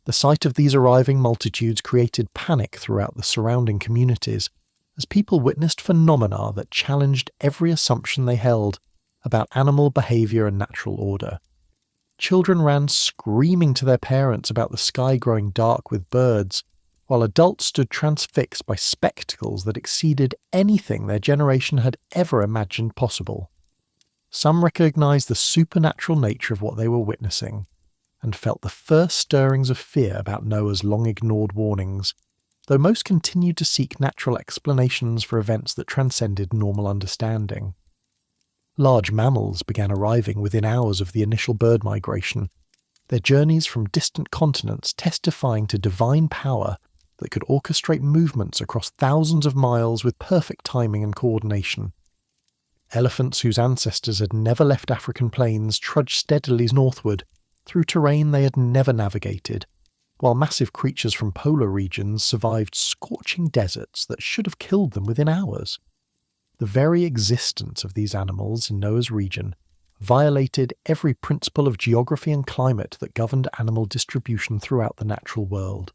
The sight of these arriving multitudes created panic throughout the surrounding communities, as people witnessed phenomena that challenged every assumption they held about animal behaviour and natural order. Children ran screaming to their parents about the sky growing dark with birds, while adults stood transfixed by spectacles that exceeded anything their generation had ever imagined possible. Some recognized the supernatural nature of what they were witnessing, and felt the first stirrings of fear about Noah's long-ignored warnings, though most continued to seek natural explanations for events that transcended normal understanding. Large mammals began arriving within hours of the initial bird migration, their journeys from distant continents testifying to divine power that could orchestrate movements across thousands of miles with perfect timing and coordination. Elephants whose ancestors had never left African plains trudged steadily northward through terrain they had never navigated, while massive creatures from polar regions survived scorching deserts that should have killed them within hours. The very existence of these animals in Noah's region violated every principle of geography and climate that governed animal distribution throughout the natural world.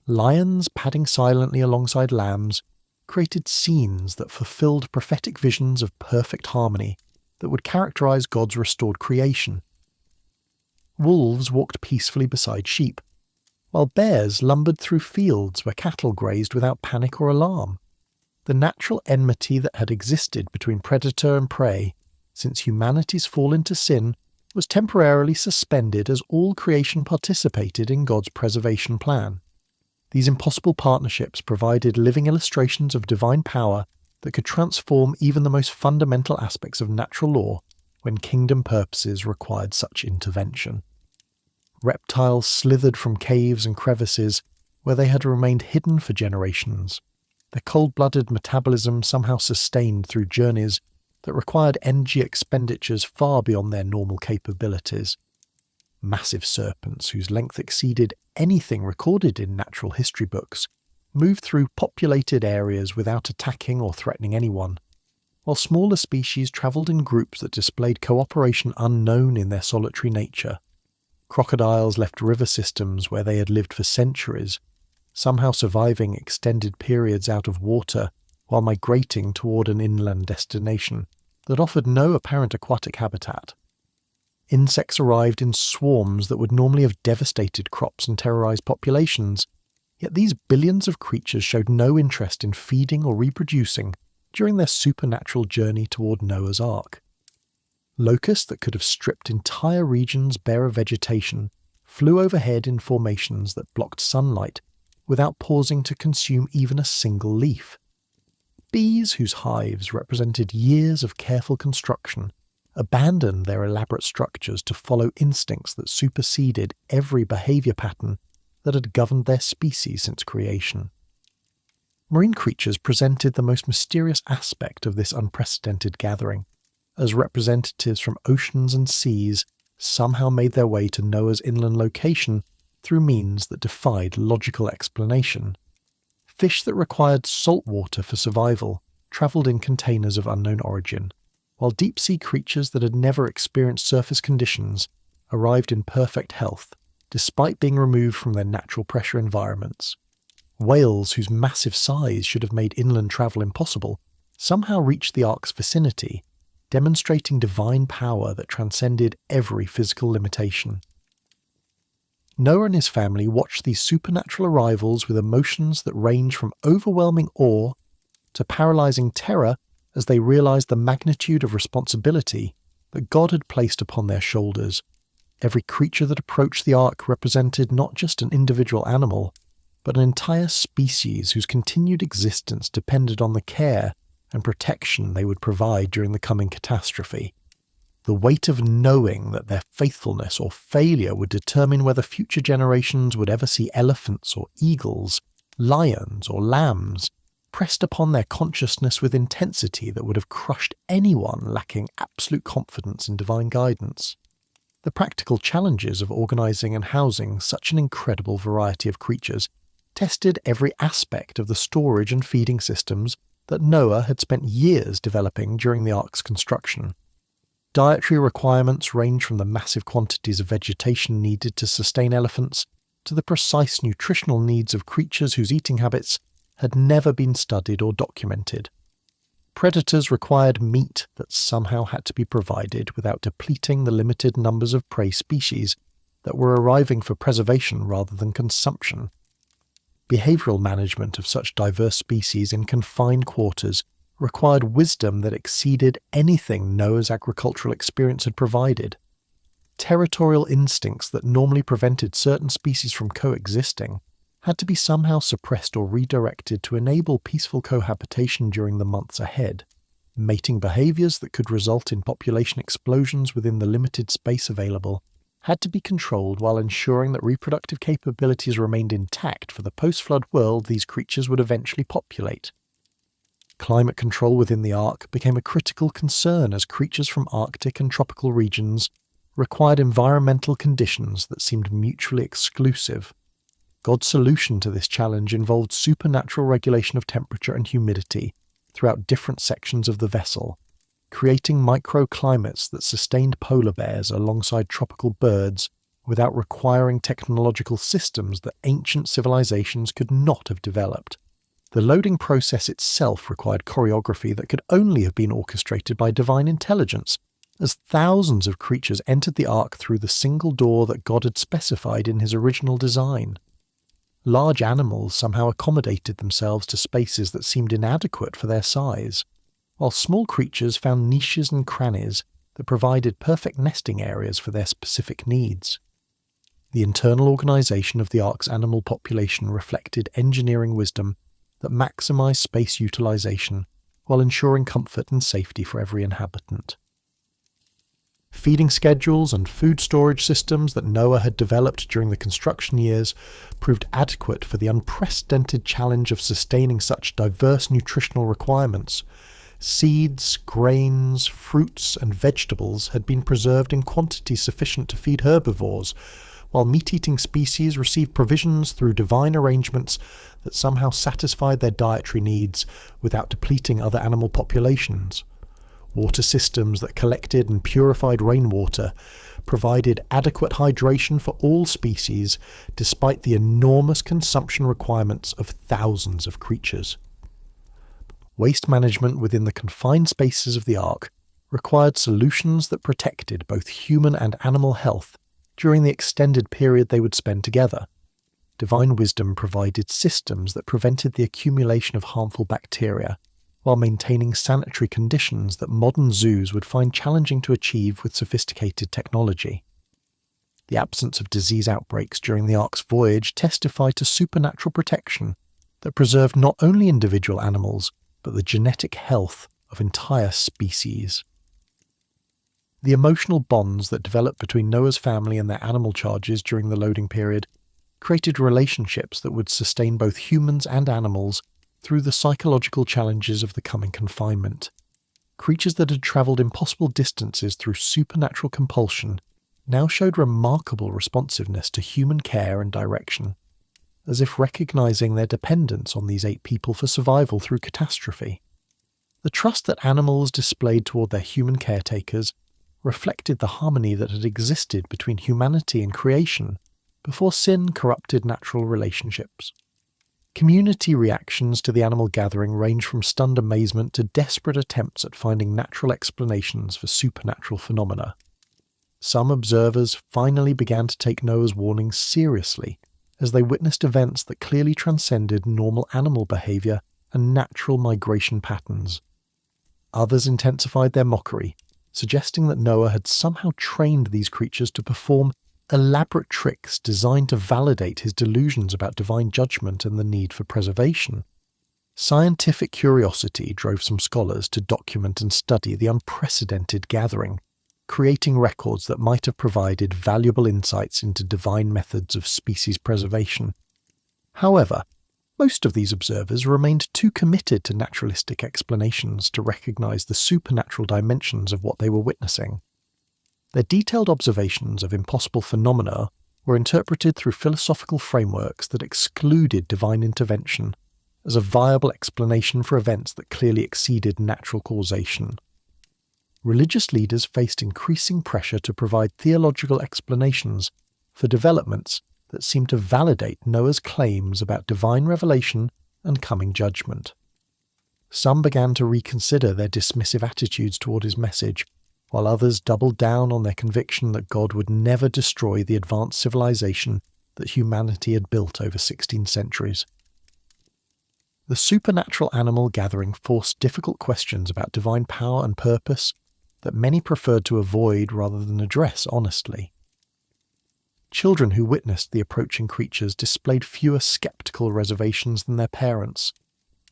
Lions padding silently alongside lambs created scenes that fulfilled prophetic visions of perfect harmony that would characterize God's restored creation. Wolves walked peacefully beside sheep, while bears lumbered through fields where cattle grazed without panic or alarm. The natural enmity that had existed between predator and prey since humanity's fall into sin was temporarily suspended as all creation participated in God's preservation plan. These impossible partnerships provided living illustrations of divine power that could transform even the most fundamental aspects of natural law when kingdom purposes required such intervention. Reptiles slithered from caves and crevices where they had remained hidden for generations, their cold-blooded metabolism somehow sustained through journeys that required energy expenditures far beyond their normal capabilities. Massive serpents, whose length exceeded anything recorded in natural history books, moved through populated areas without attacking or threatening anyone, while smaller species travelled in groups that displayed cooperation unknown in their solitary nature. Crocodiles left river systems where they had lived for centuries, somehow surviving extended periods out of water while migrating toward an inland destination that offered no apparent aquatic habitat. Insects arrived in swarms that would normally have devastated crops and terrorized populations, yet these billions of creatures showed no interest in feeding or reproducing during their supernatural journey toward Noah's Ark. Locusts that could have stripped entire regions bare of vegetation flew overhead in formations that blocked sunlight without pausing to consume even a single leaf. Bees, whose hives represented years of careful construction, abandoned their elaborate structures to follow instincts that superseded every behaviour pattern that had governed their species since creation. Marine creatures presented the most mysterious aspect of this unprecedented gathering, as representatives from oceans and seas somehow made their way to Noah's inland location through means that defied logical explanation. Fish that required salt water for survival travelled in containers of unknown origin, while deep-sea creatures that had never experienced surface conditions arrived in perfect health, despite being removed from their natural pressure environments. Whales, whose massive size should have made inland travel impossible, somehow reached the Ark's vicinity, demonstrating divine power that transcended every physical limitation. Noah and his family watched these supernatural arrivals with emotions that range from overwhelming awe to paralyzing terror as they realized the magnitude of responsibility that God had placed upon their shoulders. Every creature that approached the Ark represented not just an individual animal, but an entire species whose continued existence depended on the care and protection they would provide during the coming catastrophe. The weight of knowing that their faithfulness or failure would determine whether future generations would ever see elephants or eagles, lions or lambs, pressed upon their consciousness with intensity that would have crushed anyone lacking absolute confidence in divine guidance. The practical challenges of organising and housing such an incredible variety of creatures tested every aspect of the storage and feeding systems that Noah had spent years developing during the Ark's construction. Dietary requirements range from the massive quantities of vegetation needed to sustain elephants to the precise nutritional needs of creatures whose eating habits had never been studied or documented. Predators required meat that somehow had to be provided without depleting the limited numbers of prey species that were arriving for preservation rather than consumption. Behavioural management of such diverse species in confined quarters required wisdom that exceeded anything Noah's agricultural experience had provided. Territorial instincts that normally prevented certain species from coexisting had to be somehow suppressed or redirected to enable peaceful cohabitation during the months ahead. Mating behaviours that could result in population explosions within the limited space available had to be controlled while ensuring that reproductive capabilities remained intact for the post-flood world these creatures would eventually populate. Climate control within the Ark became a critical concern as creatures from Arctic and tropical regions required environmental conditions that seemed mutually exclusive. God's solution to this challenge involved supernatural regulation of temperature and humidity throughout different sections of the vessel, creating microclimates that sustained polar bears alongside tropical birds without requiring technological systems that ancient civilizations could not have developed. The loading process itself required choreography that could only have been orchestrated by divine intelligence, as thousands of creatures entered the Ark through the single door that God had specified in his original design. Large animals somehow accommodated themselves to spaces that seemed inadequate for their size, while small creatures found niches and crannies that provided perfect nesting areas for their specific needs. The internal organisation of the Ark's animal population reflected engineering wisdom that maximised space utilisation while ensuring comfort and safety for every inhabitant. Feeding schedules and food storage systems that Noah had developed during the construction years proved adequate for the unprecedented challenge of sustaining such diverse nutritional requirements. Seeds, grains, fruits and vegetables had been preserved in quantities sufficient to feed herbivores, while meat-eating species received provisions through divine arrangements that somehow satisfied their dietary needs without depleting other animal populations. Water systems that collected and purified rainwater provided adequate hydration for all species despite the enormous consumption requirements of thousands of creatures. Waste management within the confined spaces of the Ark required solutions that protected both human and animal health during the extended period they would spend together. Divine wisdom provided systems that prevented the accumulation of harmful bacteria, while maintaining sanitary conditions that modern zoos would find challenging to achieve with sophisticated technology. The absence of disease outbreaks during the Ark's voyage testified to supernatural protection that preserved not only individual animals, but the genetic health of entire species. The emotional bonds that developed between Noah's family and their animal charges during the loading period created relationships that would sustain both humans and animals through the psychological challenges of the coming confinement. Creatures that had travelled impossible distances through supernatural compulsion now showed remarkable responsiveness to human care and direction, as if recognising their dependence on these 8 people for survival through catastrophe. The trust that animals displayed toward their human caretakers reflected the harmony that had existed between humanity and creation before sin corrupted natural relationships. Community reactions to the animal gathering range from stunned amazement to desperate attempts at finding natural explanations for supernatural phenomena. Some observers finally began to take Noah's warnings seriously as they witnessed events that clearly transcended normal animal behaviour and natural migration patterns. Others intensified their mockery, suggesting that Noah had somehow trained these creatures to perform elaborate tricks designed to validate his delusions about divine judgment and the need for preservation. Scientific curiosity drove some scholars to document and study the unprecedented gathering, creating records that might have provided valuable insights into divine methods of species preservation. However, most of these observers remained too committed to naturalistic explanations to recognize the supernatural dimensions of what they were witnessing. Their detailed observations of impossible phenomena were interpreted through philosophical frameworks that excluded divine intervention as a viable explanation for events that clearly exceeded natural causation. Religious leaders faced increasing pressure to provide theological explanations for developments that seemed to validate Noah's claims about divine revelation and coming judgment. Some began to reconsider their dismissive attitudes toward his message, while others doubled down on their conviction that God would never destroy the advanced civilization that humanity had built over 16 centuries. The supernatural animal gathering forced difficult questions about divine power and purpose that many preferred to avoid rather than address honestly. Children who witnessed the approaching creatures displayed fewer skeptical reservations than their parents,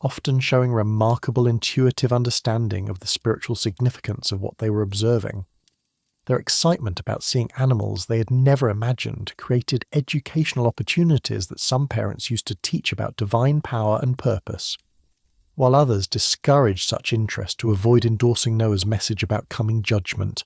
often showing remarkable intuitive understanding of the spiritual significance of what they were observing. Their excitement about seeing animals they had never imagined created educational opportunities that some parents used to teach about divine power and purpose, while others discouraged such interest to avoid endorsing Noah's message about coming judgment.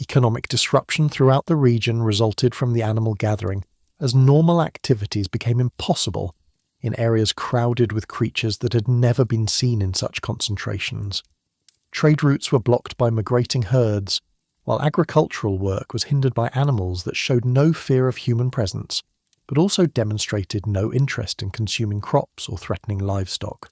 Economic disruption throughout the region resulted from the animal gathering, as normal activities became impossible in areas crowded with creatures that had never been seen in such concentrations. Trade routes were blocked by migrating herds, while agricultural work was hindered by animals that showed no fear of human presence, but also demonstrated no interest in consuming crops or threatening livestock.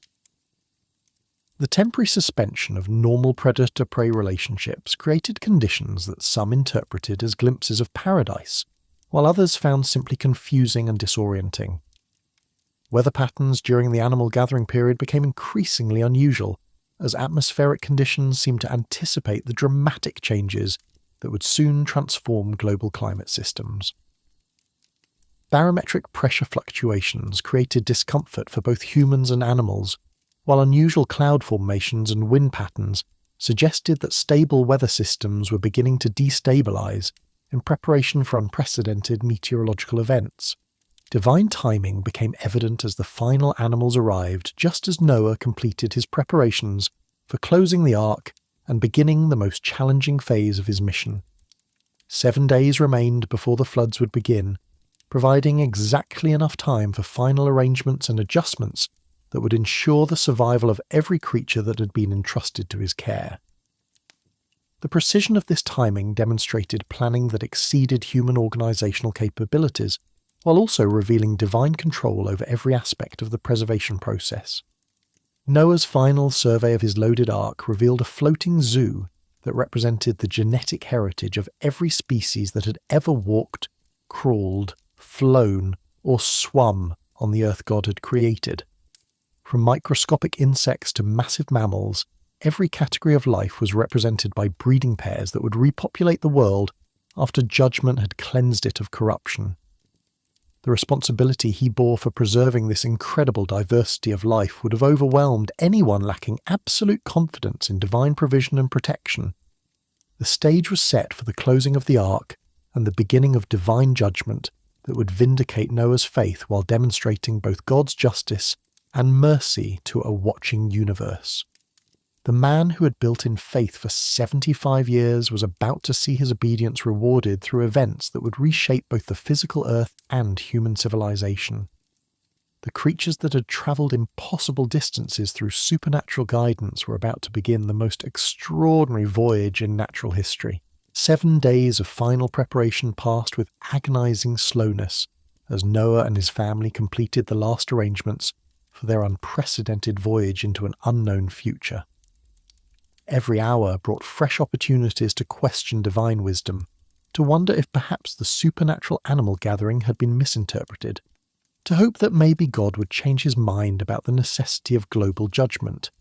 The temporary suspension of normal predator-prey relationships created conditions that some interpreted as glimpses of paradise, while others found simply confusing and disorienting. Weather patterns during the animal gathering period became increasingly unusual, as atmospheric conditions seemed to anticipate the dramatic changes that would soon transform global climate systems. Barometric pressure fluctuations created discomfort for both humans and animals, while unusual cloud formations and wind patterns suggested that stable weather systems were beginning to destabilize in preparation for unprecedented meteorological events. Divine timing became evident as the final animals arrived just as Noah completed his preparations for closing the ark and beginning the most challenging phase of his mission. 7 days remained before the floods would begin, providing exactly enough time for final arrangements and adjustments that would ensure the survival of every creature that had been entrusted to his care. The precision of this timing demonstrated planning that exceeded human organizational capabilities, while also revealing divine control over every aspect of the preservation process. Noah's final survey of his loaded ark revealed a floating zoo that represented the genetic heritage of every species that had ever walked, crawled, flown, or swum on the earth God had created. From microscopic insects to massive mammals, every category of life was represented by breeding pairs that would repopulate the world after judgment had cleansed it of corruption. The responsibility he bore for preserving this incredible diversity of life would have overwhelmed anyone lacking absolute confidence in divine provision and protection. The stage was set for the closing of the ark and the beginning of divine judgment that would vindicate Noah's faith while demonstrating both God's justice and mercy to a watching universe. The man who had built in faith for 75 years was about to see his obedience rewarded through events that would reshape both the physical earth and human civilization. The creatures that had travelled impossible distances through supernatural guidance were about to begin the most extraordinary voyage in natural history. 7 days of final preparation passed with agonizing slowness as Noah and his family completed the last arrangements for their unprecedented voyage into an unknown future. Every hour brought fresh opportunities to question divine wisdom, to wonder if perhaps the supernatural animal gathering had been misinterpreted, to hope that maybe God would change his mind about the necessity of global judgment.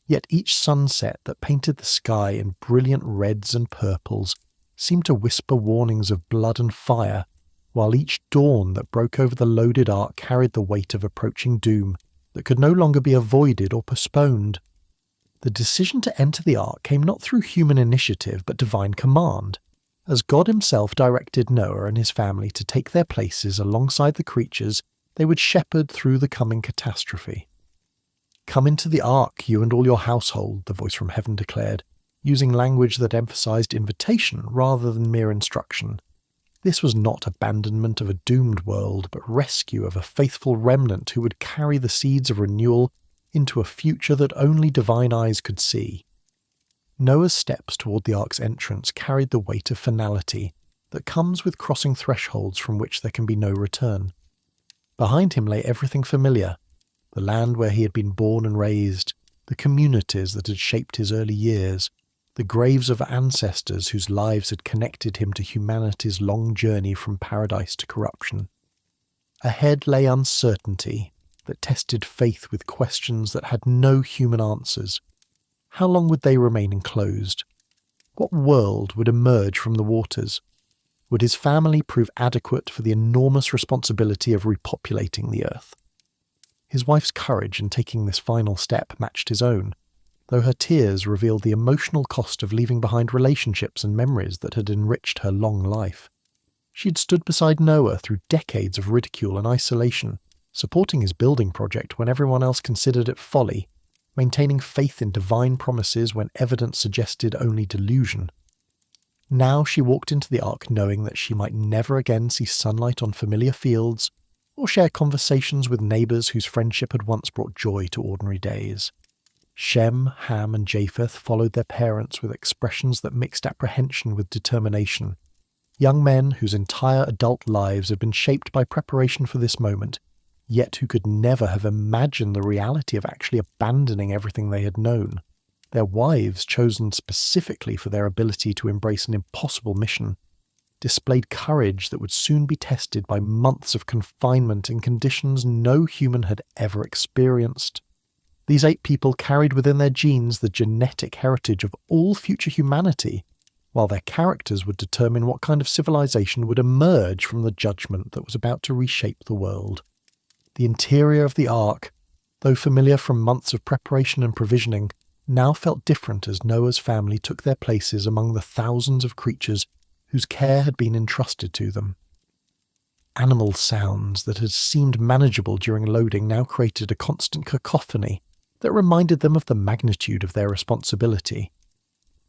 Yet each sunset that painted the sky in brilliant reds and purples seemed to whisper warnings of blood and fire, while each dawn that broke over the loaded ark carried the weight of approaching doom that could no longer be avoided or postponed. The decision to enter the ark came not through human initiative but divine command, as God himself directed Noah and his family to take their places alongside the creatures they would shepherd through the coming catastrophe. "Come into the ark, you and all your household," the voice from heaven declared, using language that emphasized invitation rather than mere instruction. This was not abandonment of a doomed world, but rescue of a faithful remnant who would carry the seeds of renewal into a future that only divine eyes could see. Noah's steps toward the ark's entrance carried the weight of finality that comes with crossing thresholds from which there can be no return. Behind him lay everything familiar, the land where he had been born and raised, the communities that had shaped his early years, the graves of ancestors whose lives had connected him to humanity's long journey from paradise to corruption. Ahead lay uncertainty that tested faith with questions that had no human answers. How long would they remain enclosed? What world would emerge from the waters? Would his family prove adequate for the enormous responsibility of repopulating the earth? His wife's courage in taking this final step matched his own, though her tears revealed the emotional cost of leaving behind relationships and memories that had enriched her long life. She had stood beside Noah through decades of ridicule and isolation, supporting his building project when everyone else considered it folly, maintaining faith in divine promises when evidence suggested only delusion. Now she walked into the ark knowing that she might never again see sunlight on familiar fields, or share conversations with neighbours whose friendship had once brought joy to ordinary days. Shem, Ham, and Japheth followed their parents with expressions that mixed apprehension with determination. Young men whose entire adult lives had been shaped by preparation for this moment, yet who could never have imagined the reality of actually abandoning everything they had known. Their wives, chosen specifically for their ability to embrace an impossible mission, displayed courage that would soon be tested by months of confinement in conditions no human had ever experienced. These 8 people carried within their genes the genetic heritage of all future humanity, while their characters would determine what kind of civilization would emerge from the judgment that was about to reshape the world. The interior of the ark, though familiar from months of preparation and provisioning, now felt different as Noah's family took their places among the thousands of creatures whose care had been entrusted to them. Animal sounds that had seemed manageable during loading now created a constant cacophony that reminded them of the magnitude of their responsibility.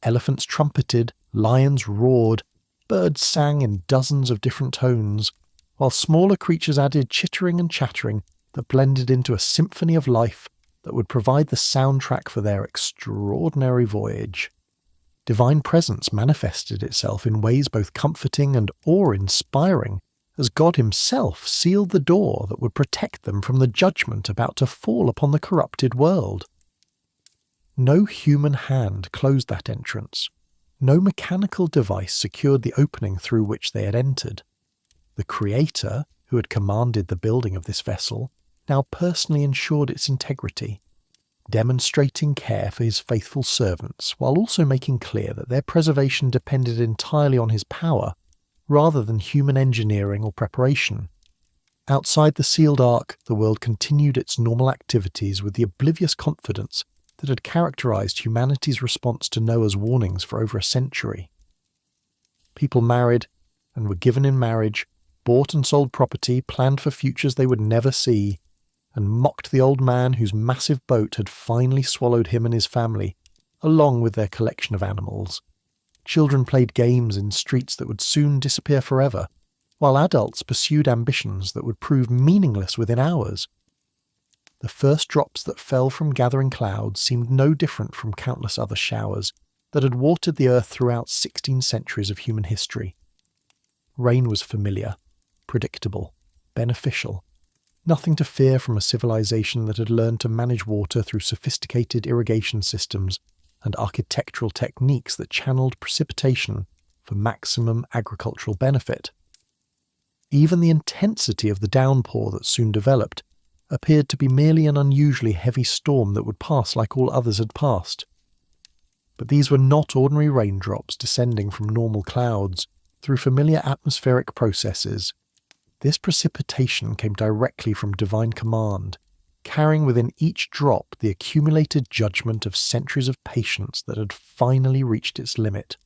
Elephants trumpeted, lions roared, birds sang in dozens of different tones, while smaller creatures added chittering and chattering that blended into a symphony of life that would provide the soundtrack for their extraordinary voyage. Divine presence manifested itself in ways both comforting and awe-inspiring, as God himself sealed the door that would protect them from the judgment about to fall upon the corrupted world. No human hand closed that entrance. No mechanical device secured the opening through which they had entered. The Creator, who had commanded the building of this vessel, now personally ensured its integrity. demonstrating care for his faithful servants while also making clear that their preservation depended entirely on his power rather than human engineering or preparation. Outside the sealed ark, the world continued its normal activities with the oblivious confidence that had characterized humanity's response to Noah's warnings for over a century. People married and were given in marriage, bought and sold property, planned for futures they would never see, and mocked the old man whose massive boat had finally swallowed him and his family, along with their collection of animals. Children played games in streets that would soon disappear forever, while adults pursued ambitions that would prove meaningless within hours. The first drops that fell from gathering clouds seemed no different from countless other showers that had watered the earth throughout 16 centuries of human history. Rain was familiar, predictable, beneficial, nothing to fear from a civilization that had learned to manage water through sophisticated irrigation systems and architectural techniques that channeled precipitation for maximum agricultural benefit. Even the intensity of the downpour that soon developed appeared to be merely an unusually heavy storm that would pass like all others had passed. But these were not ordinary raindrops descending from normal clouds through familiar atmospheric processes. This precipitation came directly from divine command, carrying within each drop the accumulated judgment of centuries of patience that had finally reached its limit.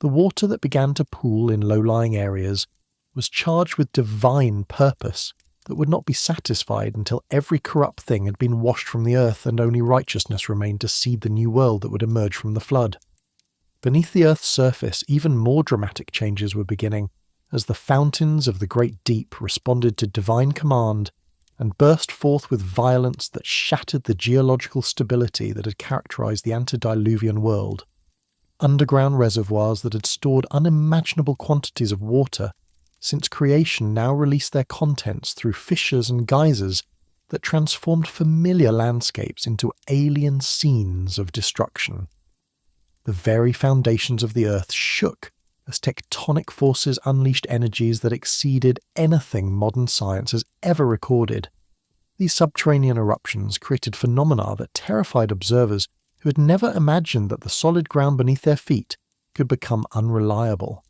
The water that began to pool in low-lying areas was charged with divine purpose that would not be satisfied until every corrupt thing had been washed from the earth and only righteousness remained to seed the new world that would emerge from the flood. Beneath the earth's surface, even more dramatic changes were beginning, as the fountains of the great deep responded to divine command and burst forth with violence that shattered the geological stability that had characterized the antediluvian world. Underground reservoirs that had stored unimaginable quantities of water since creation now released their contents through fissures and geysers that transformed familiar landscapes into alien scenes of destruction. The very foundations of the earth shook as tectonic forces unleashed energies that exceeded anything modern science has ever recorded. These subterranean eruptions created phenomena that terrified observers who had never imagined that the solid ground beneath their feet could become unreliable.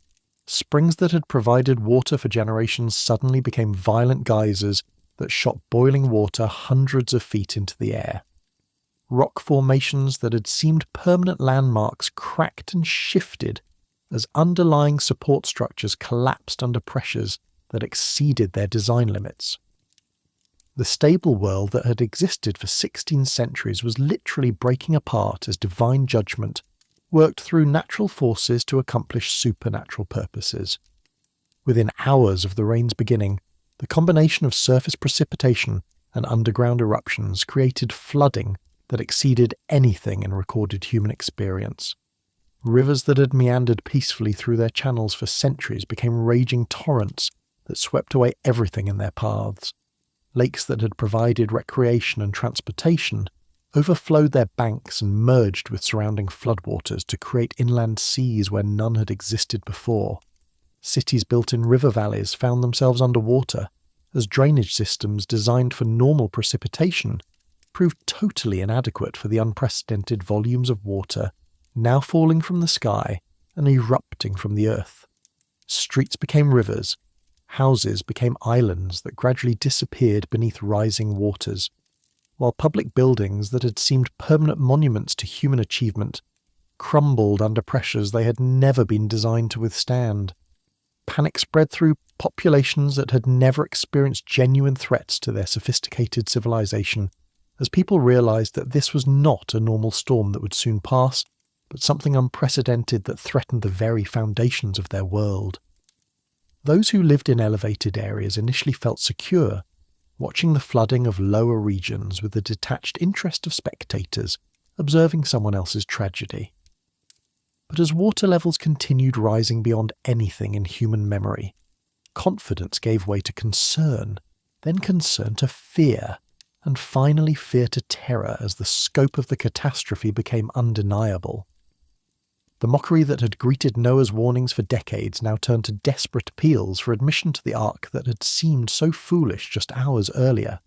Springs that had provided water for generations suddenly became violent geysers that shot boiling water hundreds of feet into the air. Rock formations that had seemed permanent landmarks cracked and shifted as underlying support structures collapsed under pressures that exceeded their design limits. The stable world that had existed for 16 centuries was literally breaking apart as divine judgment worked through natural forces to accomplish supernatural purposes. Within hours of the rain's beginning, the combination of surface precipitation and underground eruptions created flooding that exceeded anything in recorded human experience. Rivers that had meandered peacefully through their channels for centuries became raging torrents that swept away everything in their paths. Lakes that had provided recreation and transportation overflowed their banks and merged with surrounding floodwaters to create inland seas where none had existed before. Cities built in river valleys found themselves underwater, as drainage systems designed for normal precipitation proved totally inadequate for the unprecedented volumes of water now falling from the sky and erupting from the earth. Streets became rivers, houses became islands that gradually disappeared beneath rising waters, while public buildings that had seemed permanent monuments to human achievement crumbled under pressures they had never been designed to withstand. Panic spread through populations that had never experienced genuine threats to their sophisticated civilization, as people realized that this was not a normal storm that would soon pass, but something unprecedented that threatened the very foundations of their world. Those who lived in elevated areas initially felt secure, watching the flooding of lower regions with the detached interest of spectators observing someone else's tragedy. But as water levels continued rising beyond anything in human memory, confidence gave way to concern, then concern to fear, and finally fear to terror as the scope of the catastrophe became undeniable. The mockery that had greeted Noah's warnings for decades now turned to desperate appeals for admission to the ark that had seemed so foolish just hours earlier.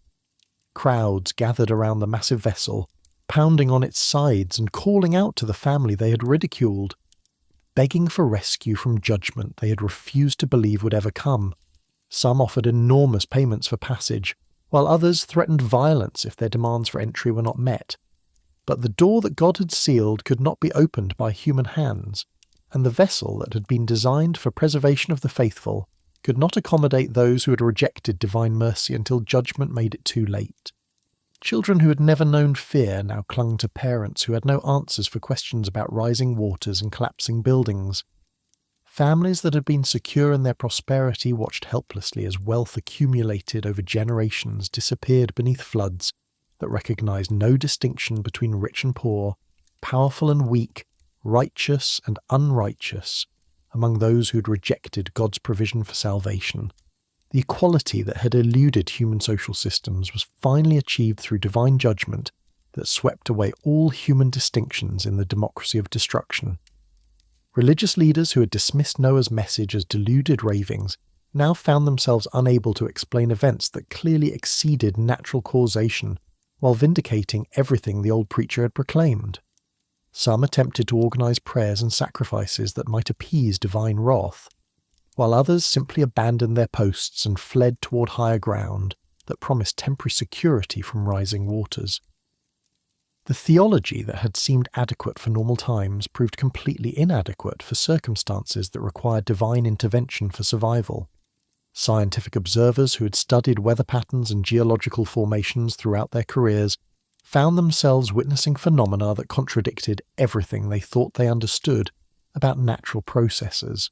Crowds gathered around the massive vessel, pounding on its sides and calling out to the family they had ridiculed, begging for rescue from judgment they had refused to believe would ever come. Some offered enormous payments for passage, while others threatened violence if their demands for entry were not met. But the door that God had sealed could not be opened by human hands, and the vessel that had been designed for preservation of the faithful could not accommodate those who had rejected divine mercy until judgment made it too late. Children who had never known fear now clung to parents who had no answers for questions about rising waters and collapsing buildings. Families that had been secure in their prosperity watched helplessly as wealth accumulated over generations disappeared beneath floods that recognized no distinction between rich and poor, powerful and weak, righteous and unrighteous, among those who had rejected God's provision for salvation. The equality that had eluded human social systems was finally achieved through divine judgment that swept away all human distinctions in the democracy of destruction. Religious leaders who had dismissed Noah's message as deluded ravings now found themselves unable to explain events that clearly exceeded natural causation while vindicating everything the old preacher had proclaimed. Some attempted to organize prayers and sacrifices that might appease divine wrath, while others simply abandoned their posts and fled toward higher ground that promised temporary security from rising waters. The theology that had seemed adequate for normal times proved completely inadequate for circumstances that required divine intervention for survival. Scientific observers who had studied weather patterns and geological formations throughout their careers found themselves witnessing phenomena that contradicted everything they thought they understood about natural processes.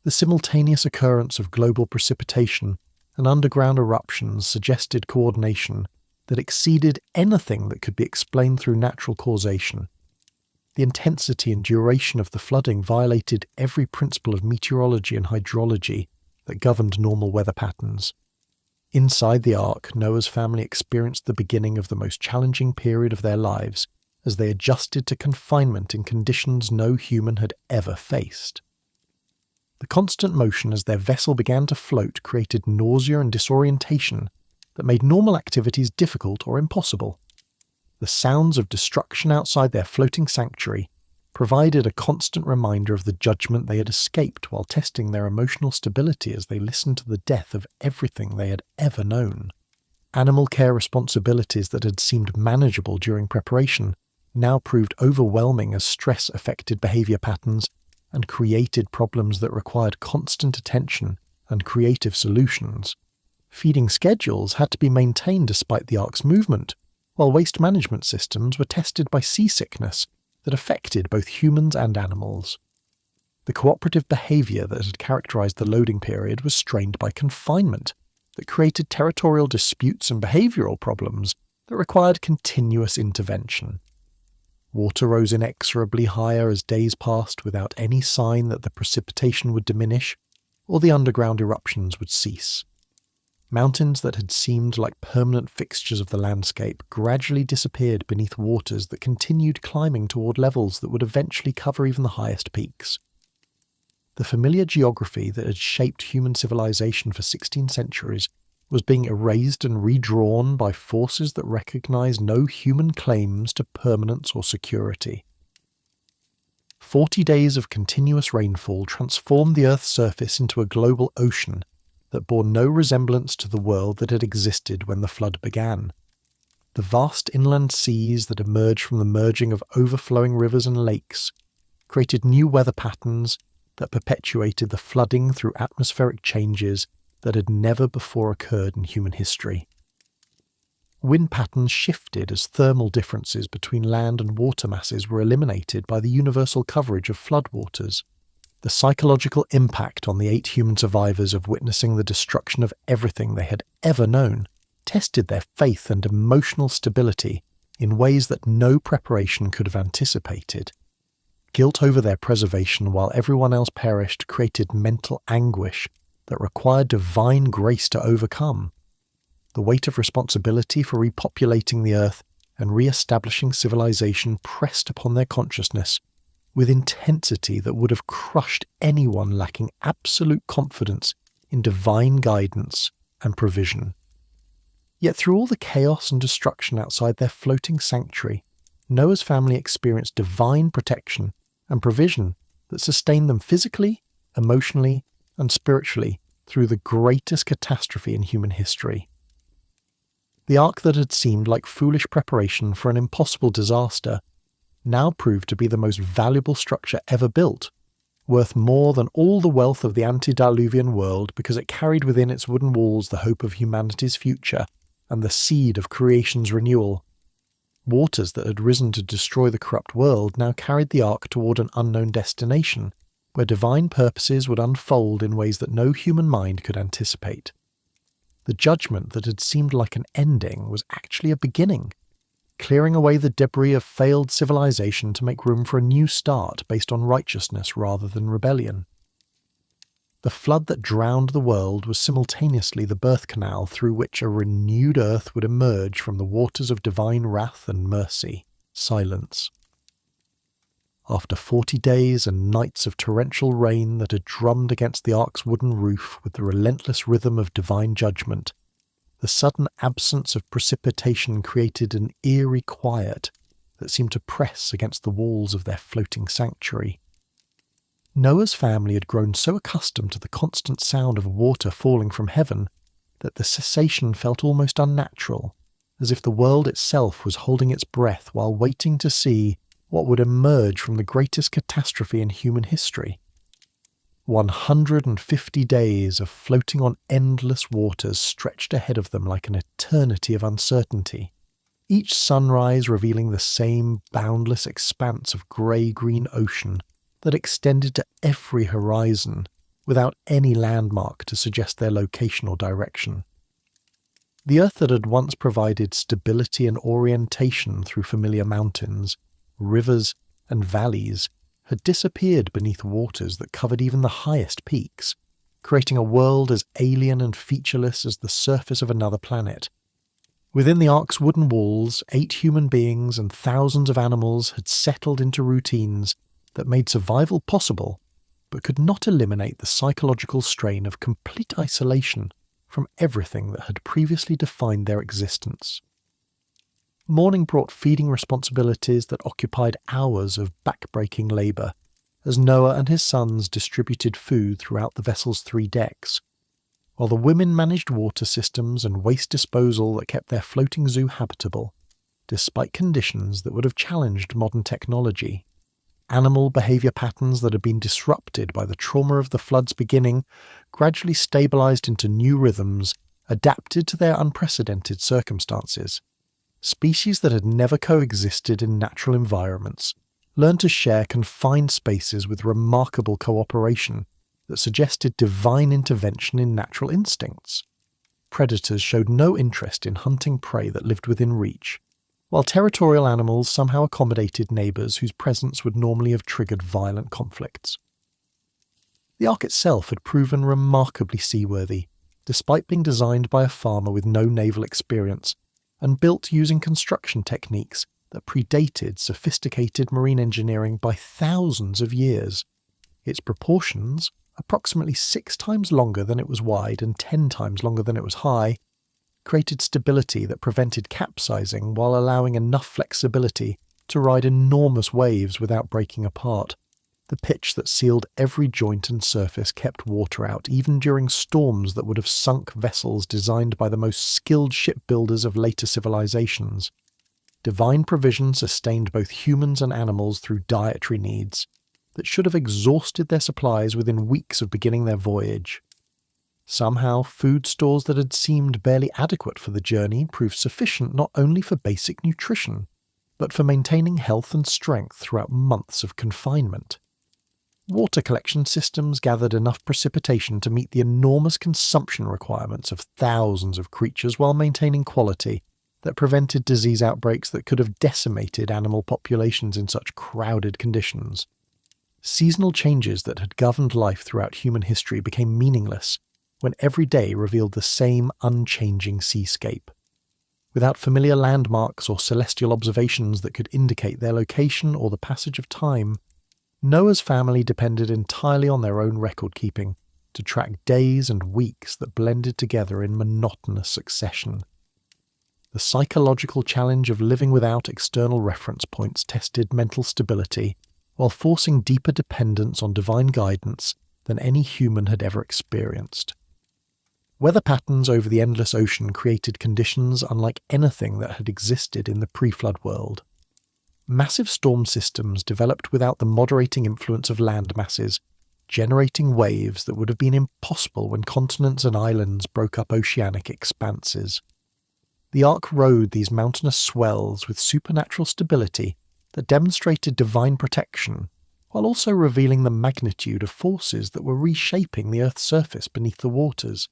The simultaneous occurrence of global precipitation and underground eruptions suggested coordination that exceeded anything that could be explained through natural causation. The intensity and duration of the flooding violated every principle of meteorology and hydrology that governed normal weather patterns. Inside the ark, Noah's family experienced the beginning of the most challenging period of their lives as they adjusted to confinement in conditions no human had ever faced. The constant motion as their vessel began to float created nausea and disorientation that made normal activities difficult or impossible. The sounds of destruction outside their floating sanctuary provided a constant reminder of the judgment they had escaped while testing their emotional stability as they listened to the death of everything they had ever known. Animal care responsibilities that had seemed manageable during preparation now proved overwhelming as stress affected behavior patterns and created problems that required constant attention and creative solutions. Feeding schedules had to be maintained despite the ark's movement, while waste management systems were tested by seasickness that affected both humans and animals. The cooperative behavior that had characterized the loading period was strained by confinement that created territorial disputes and behavioral problems that required continuous intervention. Water rose inexorably higher as days passed without any sign that the precipitation would diminish or the underground eruptions would cease. Mountains that had seemed like permanent fixtures of the landscape gradually disappeared beneath waters that continued climbing toward levels that would eventually cover even the highest peaks. The familiar geography that had shaped human civilization for 16 centuries was being erased and redrawn by forces that recognized no human claims to permanence or security. 40 days of continuous rainfall transformed the Earth's surface into a global ocean that bore no resemblance to the world that had existed when the flood began. The vast inland seas that emerged from the merging of overflowing rivers and lakes created new weather patterns that perpetuated the flooding through atmospheric changes that had never before occurred in human history. Wind patterns shifted as thermal differences between land and water masses were eliminated by the universal coverage of floodwaters. The psychological impact on the 8 human survivors of witnessing the destruction of everything they had ever known tested their faith and emotional stability in ways that no preparation could have anticipated. Guilt over their preservation while everyone else perished created mental anguish that required divine grace to overcome. The weight of responsibility for repopulating the earth and re-establishing civilization pressed upon their consciousness with intensity that would have crushed anyone lacking absolute confidence in divine guidance and provision. Yet through all the chaos and destruction outside their floating sanctuary, Noah's family experienced divine protection and provision that sustained them physically, emotionally, and spiritually through the greatest catastrophe in human history. The ark that had seemed like foolish preparation for an impossible disaster now proved to be the most valuable structure ever built, worth more than all the wealth of the antediluvian world because it carried within its wooden walls the hope of humanity's future and the seed of creation's renewal. Waters that had risen to destroy the corrupt world now carried the ark toward an unknown destination, where divine purposes would unfold in ways that no human mind could anticipate. The judgment that had seemed like an ending was actually a beginning, clearing away the debris of failed civilization to make room for a new start based on righteousness rather than rebellion. The flood that drowned the world was simultaneously the birth canal through which a renewed earth would emerge from the waters of divine wrath and mercy, silence. After 40 days and nights of torrential rain that had drummed against the ark's wooden roof with the relentless rhythm of divine judgment, the sudden absence of precipitation created an eerie quiet that seemed to press against the walls of their floating sanctuary. Noah's family had grown so accustomed to the constant sound of water falling from heaven that the cessation felt almost unnatural, as if the world itself was holding its breath while waiting to see what would emerge from the greatest catastrophe in human history. 150 days of floating on endless waters stretched ahead of them like an eternity of uncertainty, each sunrise revealing the same boundless expanse of grey-green ocean that extended to every horizon without any landmark to suggest their location or direction. The earth that had once provided stability and orientation through familiar mountains, rivers, and valleys had disappeared beneath waters that covered even the highest peaks, creating a world as alien and featureless as the surface of another planet. Within the ark's wooden walls, 8 human beings and thousands of animals had settled into routines that made survival possible, but could not eliminate the psychological strain of complete isolation from everything that had previously defined their existence. Morning brought feeding responsibilities that occupied hours of back-breaking labour, as Noah and his sons distributed food throughout the vessel's 3 decks, while the women managed water systems and waste disposal that kept their floating zoo habitable, despite conditions that would have challenged modern technology. Animal behaviour patterns that had been disrupted by the trauma of the flood's beginning gradually stabilised into new rhythms adapted to their unprecedented circumstances. Species that had never coexisted in natural environments learned to share confined spaces with remarkable cooperation that suggested divine intervention in natural instincts. Predators showed no interest in hunting prey that lived within reach, while territorial animals somehow accommodated neighbours whose presence would normally have triggered violent conflicts. The ark itself had proven remarkably seaworthy, despite being designed by a farmer with no naval experience, and built using construction techniques that predated sophisticated marine engineering by thousands of years. Its proportions, approximately 6 times longer than it was wide and 10 times longer than it was high, created stability that prevented capsizing while allowing enough flexibility to ride enormous waves without breaking apart. The pitch that sealed every joint and surface kept water out, even during storms that would have sunk vessels designed by the most skilled shipbuilders of later civilizations. Divine provision sustained both humans and animals through dietary needs that should have exhausted their supplies within weeks of beginning their voyage. Somehow, food stores that had seemed barely adequate for the journey proved sufficient not only for basic nutrition, but for maintaining health and strength throughout months of confinement. Water collection systems gathered enough precipitation to meet the enormous consumption requirements of thousands of creatures while maintaining quality that prevented disease outbreaks that could have decimated animal populations in such crowded conditions. Seasonal changes that had governed life throughout human history became meaningless when every day revealed the same unchanging seascape. Without familiar landmarks or celestial observations that could indicate their location or the passage of time, Noah's family depended entirely on their own record-keeping to track days and weeks that blended together in monotonous succession. The psychological challenge of living without external reference points tested mental stability, while forcing deeper dependence on divine guidance than any human had ever experienced. Weather patterns over the endless ocean created conditions unlike anything that had existed in the pre-flood world. Massive storm systems developed without the moderating influence of land masses, generating waves that would have been impossible when continents and islands broke up oceanic expanses. The Ark rode these mountainous swells with supernatural stability that demonstrated divine protection, while also revealing the magnitude of forces that were reshaping the Earth's surface beneath the waters.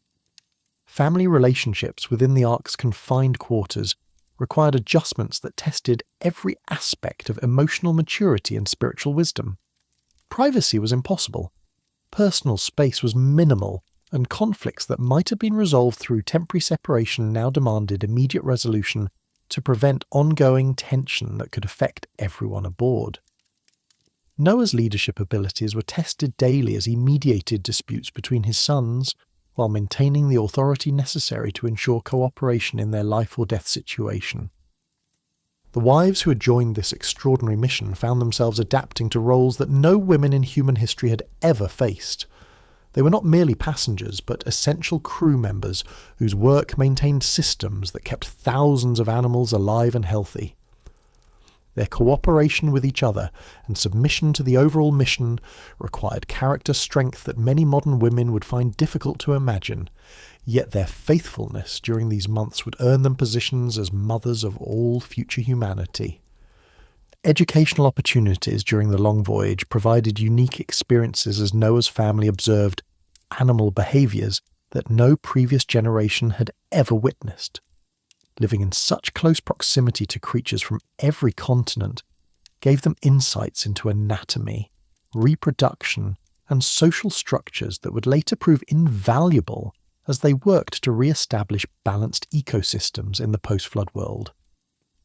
Family relationships within the Ark's confined quarters required adjustments that tested every aspect of emotional maturity and spiritual wisdom. Privacy was impossible. Personal space was minimal, and conflicts that might have been resolved through temporary separation now demanded immediate resolution to prevent ongoing tension that could affect everyone aboard. Noah's leadership abilities were tested daily as he mediated disputes between his sons, while maintaining the authority necessary to ensure cooperation in their life or death situation. The wives who had joined this extraordinary mission found themselves adapting to roles that no women in human history had ever faced. They were not merely passengers, but essential crew members whose work maintained systems that kept thousands of animals alive and healthy. Their cooperation with each other and submission to the overall mission required character strength that many modern women would find difficult to imagine, yet their faithfulness during these months would earn them positions as mothers of all future humanity. Educational opportunities during the long voyage provided unique experiences as Noah's family observed animal behaviours that no previous generation had ever witnessed. Living in such close proximity to creatures from every continent gave them insights into anatomy, reproduction, and social structures that would later prove invaluable as they worked to re-establish balanced ecosystems in the post-flood world.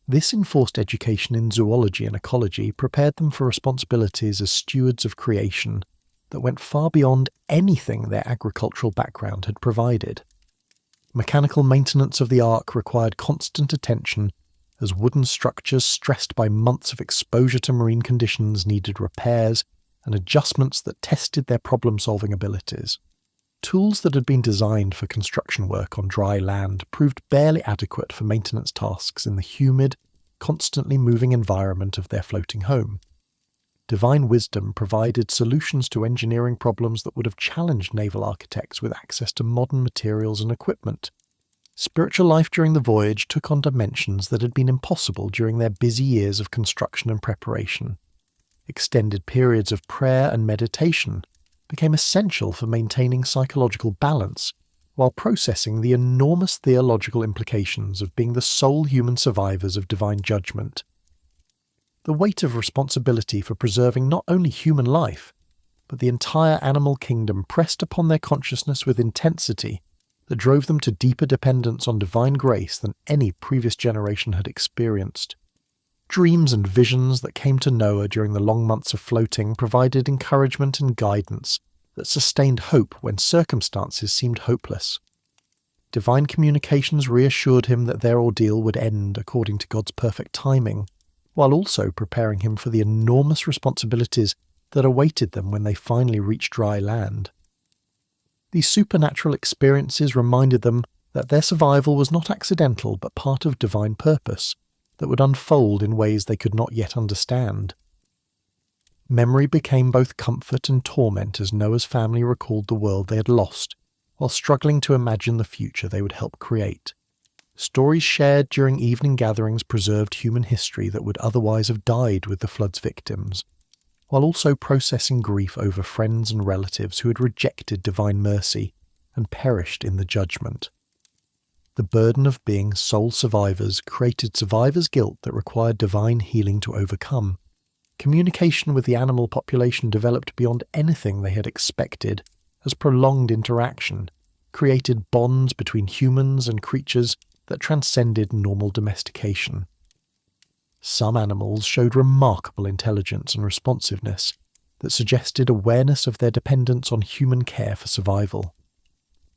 This enforced education in zoology and ecology prepared them for responsibilities as stewards of creation that went far beyond anything their agricultural background had provided. Mechanical maintenance of the Ark required constant attention, as wooden structures stressed by months of exposure to marine conditions needed repairs and adjustments that tested their problem-solving abilities. Tools that had been designed for construction work on dry land proved barely adequate for maintenance tasks in the humid, constantly moving environment of their floating home. Divine wisdom provided solutions to engineering problems that would have challenged naval architects with access to modern materials and equipment. Spiritual life during the voyage took on dimensions that had been impossible during their busy years of construction and preparation. Extended periods of prayer and meditation became essential for maintaining psychological balance, while processing the enormous theological implications of being the sole human survivors of divine judgment. The weight of responsibility for preserving not only human life, but the entire animal kingdom pressed upon their consciousness with intensity that drove them to deeper dependence on divine grace than any previous generation had experienced. Dreams and visions that came to Noah during the long months of floating provided encouragement and guidance that sustained hope when circumstances seemed hopeless. Divine communications reassured him that their ordeal would end according to God's perfect timing, while also preparing him for the enormous responsibilities that awaited them when they finally reached dry land. These supernatural experiences reminded them that their survival was not accidental but part of divine purpose that would unfold in ways they could not yet understand. Memory became both comfort and torment as Noah's family recalled the world they had lost, while struggling to imagine the future they would help create. Stories shared during evening gatherings preserved human history that would otherwise have died with the flood's victims, while also processing grief over friends and relatives who had rejected divine mercy and perished in the judgment. The burden of being sole survivors created survivors' guilt that required divine healing to overcome. Communication with the animal population developed beyond anything they had expected as prolonged interaction created bonds between humans and creatures that transcended normal domestication. Some animals showed remarkable intelligence and responsiveness that suggested awareness of their dependence on human care for survival.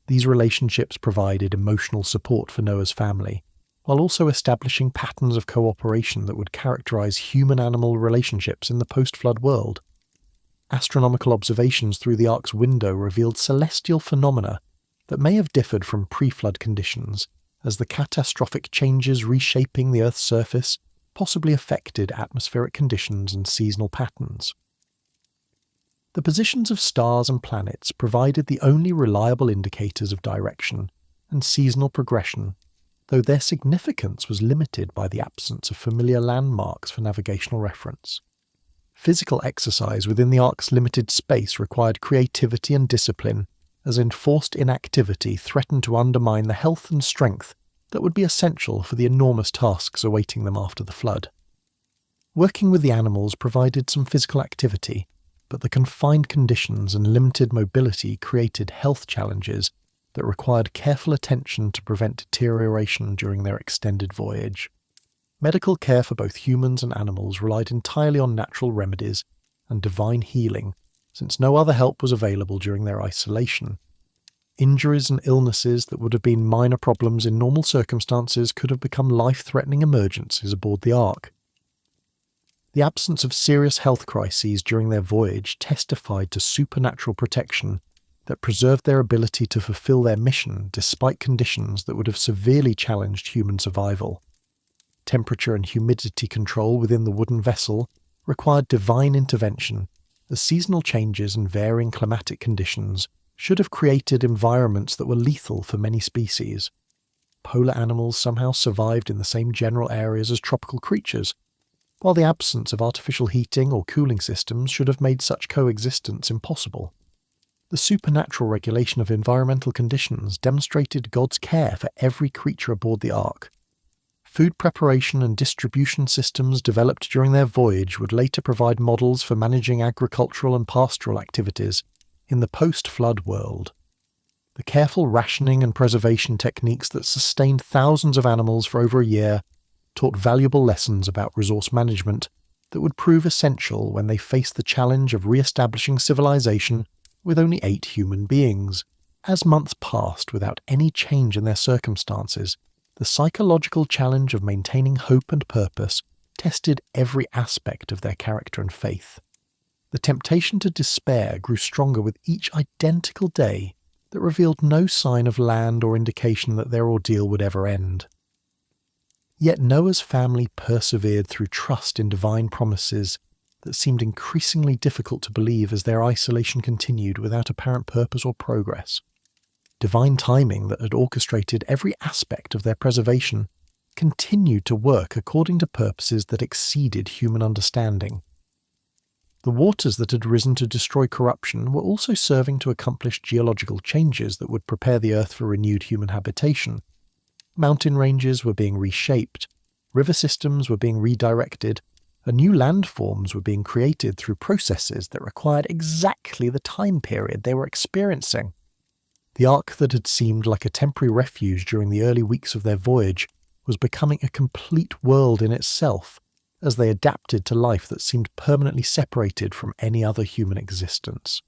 These relationships provided emotional support for Noah's family, while also establishing patterns of cooperation that would characterize human-animal relationships in the post-flood world. Astronomical observations through the Ark's window revealed celestial phenomena that may have differed from pre-flood conditions, as the catastrophic changes reshaping the Earth's surface possibly affected atmospheric conditions and seasonal patterns. The positions of stars and planets provided the only reliable indicators of direction and seasonal progression, though their significance was limited by the absence of familiar landmarks for navigational reference. Physical exercise within the Ark's limited space required creativity and discipline, as enforced inactivity threatened to undermine the health and strength that would be essential for the enormous tasks awaiting them after the flood. Working with the animals provided some physical activity, but the confined conditions and limited mobility created health challenges that required careful attention to prevent deterioration during their extended voyage. Medical care for both humans and animals relied entirely on natural remedies and divine healing, since no other help was available during their isolation. Injuries and illnesses that would have been minor problems in normal circumstances could have become life-threatening emergencies aboard the Ark. The absence of serious health crises during their voyage testified to supernatural protection that preserved their ability to fulfill their mission despite conditions that would have severely challenged human survival. Temperature and humidity control within the wooden vessel required divine intervention, as seasonal changes and varying climatic conditions should have created environments that were lethal for many species. Polar animals somehow survived in the same general areas as tropical creatures, while the absence of artificial heating or cooling systems should have made such coexistence impossible. The supernatural regulation of environmental conditions demonstrated God's care for every creature aboard the Ark. Food preparation and distribution systems developed during their voyage would later provide models for managing agricultural and pastoral activities in the post-flood world. The careful rationing and preservation techniques that sustained thousands of animals for over a year taught valuable lessons about resource management that would prove essential when they faced the challenge of re-establishing civilization with only 8 human beings. As months passed without any change in their circumstances, the psychological challenge of maintaining hope and purpose tested every aspect of their character and faith. The temptation to despair grew stronger with each identical day that revealed no sign of land or indication that their ordeal would ever end. Yet Noah's family persevered through trust in divine promises that seemed increasingly difficult to believe as their isolation continued without apparent purpose or progress. Divine timing that had orchestrated every aspect of their preservation continued to work according to purposes that exceeded human understanding. The waters that had risen to destroy corruption were also serving to accomplish geological changes that would prepare the earth for renewed human habitation. Mountain ranges were being reshaped, river systems were being redirected, and new landforms were being created through processes that required exactly the time period they were experiencing. The Ark that had seemed like a temporary refuge during the early weeks of their voyage was becoming a complete world in itself, as they adapted to life that seemed permanently separated from any other human existence.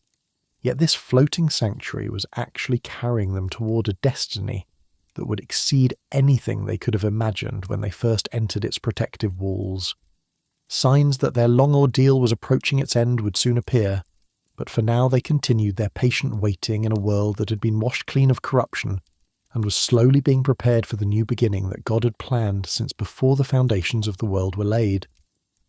Yet this floating sanctuary was actually carrying them toward a destiny that would exceed anything they could have imagined when they first entered its protective walls. Signs that their long ordeal was approaching its end would soon appear, but for now they continued their patient waiting in a world that had been washed clean of corruption and was slowly being prepared for the new beginning that God had planned since before the foundations of the world were laid.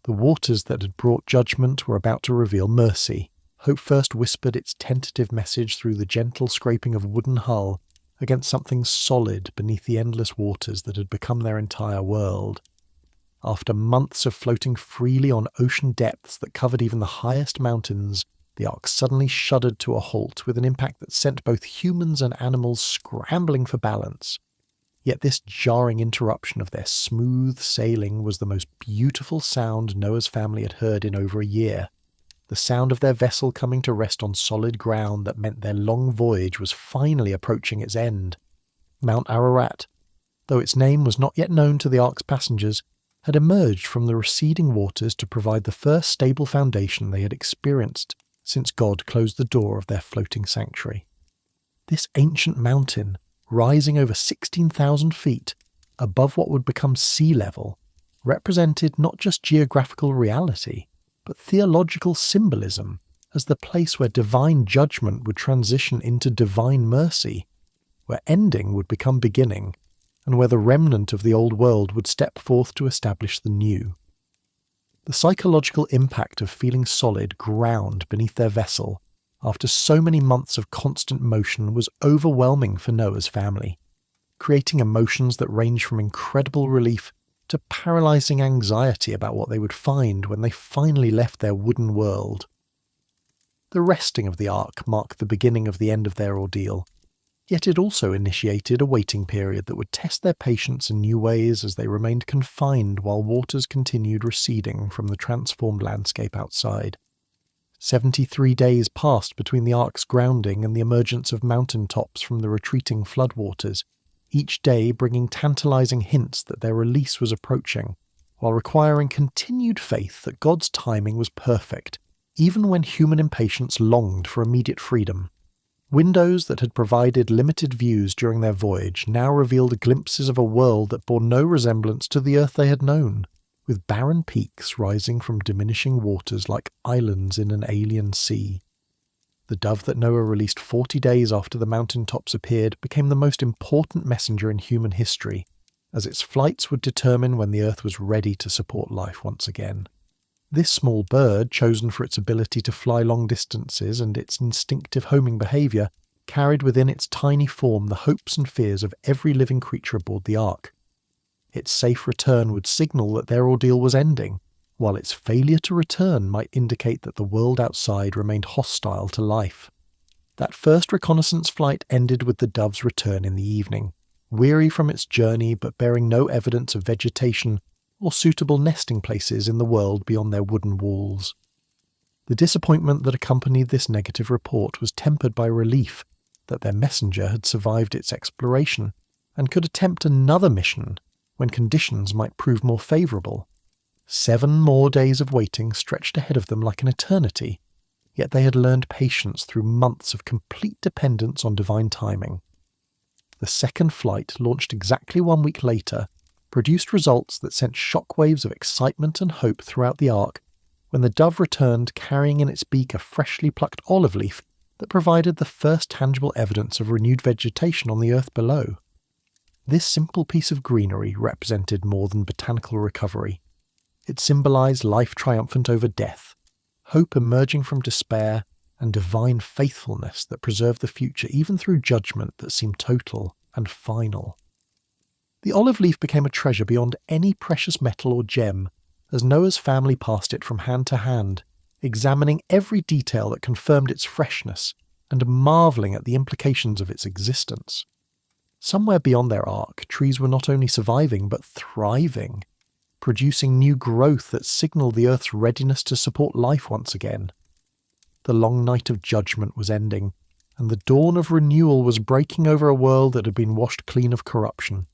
The waters that had brought judgment were about to reveal mercy. Hope first whispered its tentative message through the gentle scraping of a wooden hull against something solid beneath the endless waters that had become their entire world. After months of floating freely on ocean depths that covered even the highest mountains, the Ark suddenly shuddered to a halt with an impact that sent both humans and animals scrambling for balance. Yet this jarring interruption of their smooth sailing was the most beautiful sound Noah's family had heard in over a year. The sound of their vessel coming to rest on solid ground that meant their long voyage was finally approaching its end. Mount Ararat, though its name was not yet known to the Ark's passengers, had emerged from the receding waters to provide the first stable foundation they had experienced since God closed the door of their floating sanctuary. This ancient mountain, rising over 16,000 feet, above what would become sea level, represented not just geographical reality, but theological symbolism as the place where divine judgment would transition into divine mercy, where ending would become beginning, and where the remnant of the old world would step forth to establish the new. The psychological impact of feeling solid ground beneath their vessel after so many months of constant motion was overwhelming for Noah's family, creating emotions that range from incredible relief to paralyzing anxiety about what they would find when they finally left their wooden world. The resting of the ark marked the beginning of the end of their ordeal, yet it also initiated a waiting period that would test their patience in new ways as they remained confined while waters continued receding from the transformed landscape outside. 73 days passed between the ark's grounding and the emergence of mountain tops from the retreating floodwaters, each day bringing tantalizing hints that their release was approaching, while requiring continued faith that God's timing was perfect, even when human impatience longed for immediate freedom. Windows that had provided limited views during their voyage now revealed glimpses of a world that bore no resemblance to the earth they had known, with barren peaks rising from diminishing waters like islands in an alien sea. The dove that Noah released 40 days after the mountain tops appeared became the most important messenger in human history, as its flights would determine when the earth was ready to support life once again. This small bird, chosen for its ability to fly long distances and its instinctive homing behaviour, carried within its tiny form the hopes and fears of every living creature aboard the ark. Its safe return would signal that their ordeal was ending, while its failure to return might indicate that the world outside remained hostile to life. That first reconnaissance flight ended with the dove's return in the evening, weary from its journey but bearing no evidence of vegetation or suitable nesting places in the world beyond their wooden walls. The disappointment that accompanied this negative report was tempered by relief that their messenger had survived its exploration and could attempt another mission when conditions might prove more favourable. 7 more days of waiting stretched ahead of them like an eternity, yet they had learned patience through months of complete dependence on divine timing. The second flight, launched exactly 1 week later, produced results that sent shockwaves of excitement and hope throughout the ark when the dove returned carrying in its beak a freshly plucked olive leaf that provided the first tangible evidence of renewed vegetation on the earth below. This simple piece of greenery represented more than botanical recovery. It symbolized life triumphant over death, hope emerging from despair, and divine faithfulness that preserved the future even through judgment that seemed total and final. The olive leaf became a treasure beyond any precious metal or gem, as Noah's family passed it from hand to hand, examining every detail that confirmed its freshness, and marvelling at the implications of its existence. Somewhere beyond their ark, trees were not only surviving but thriving, producing new growth that signalled the earth's readiness to support life once again. The long night of judgment was ending, and the dawn of renewal was breaking over a world that had been washed clean of corruption.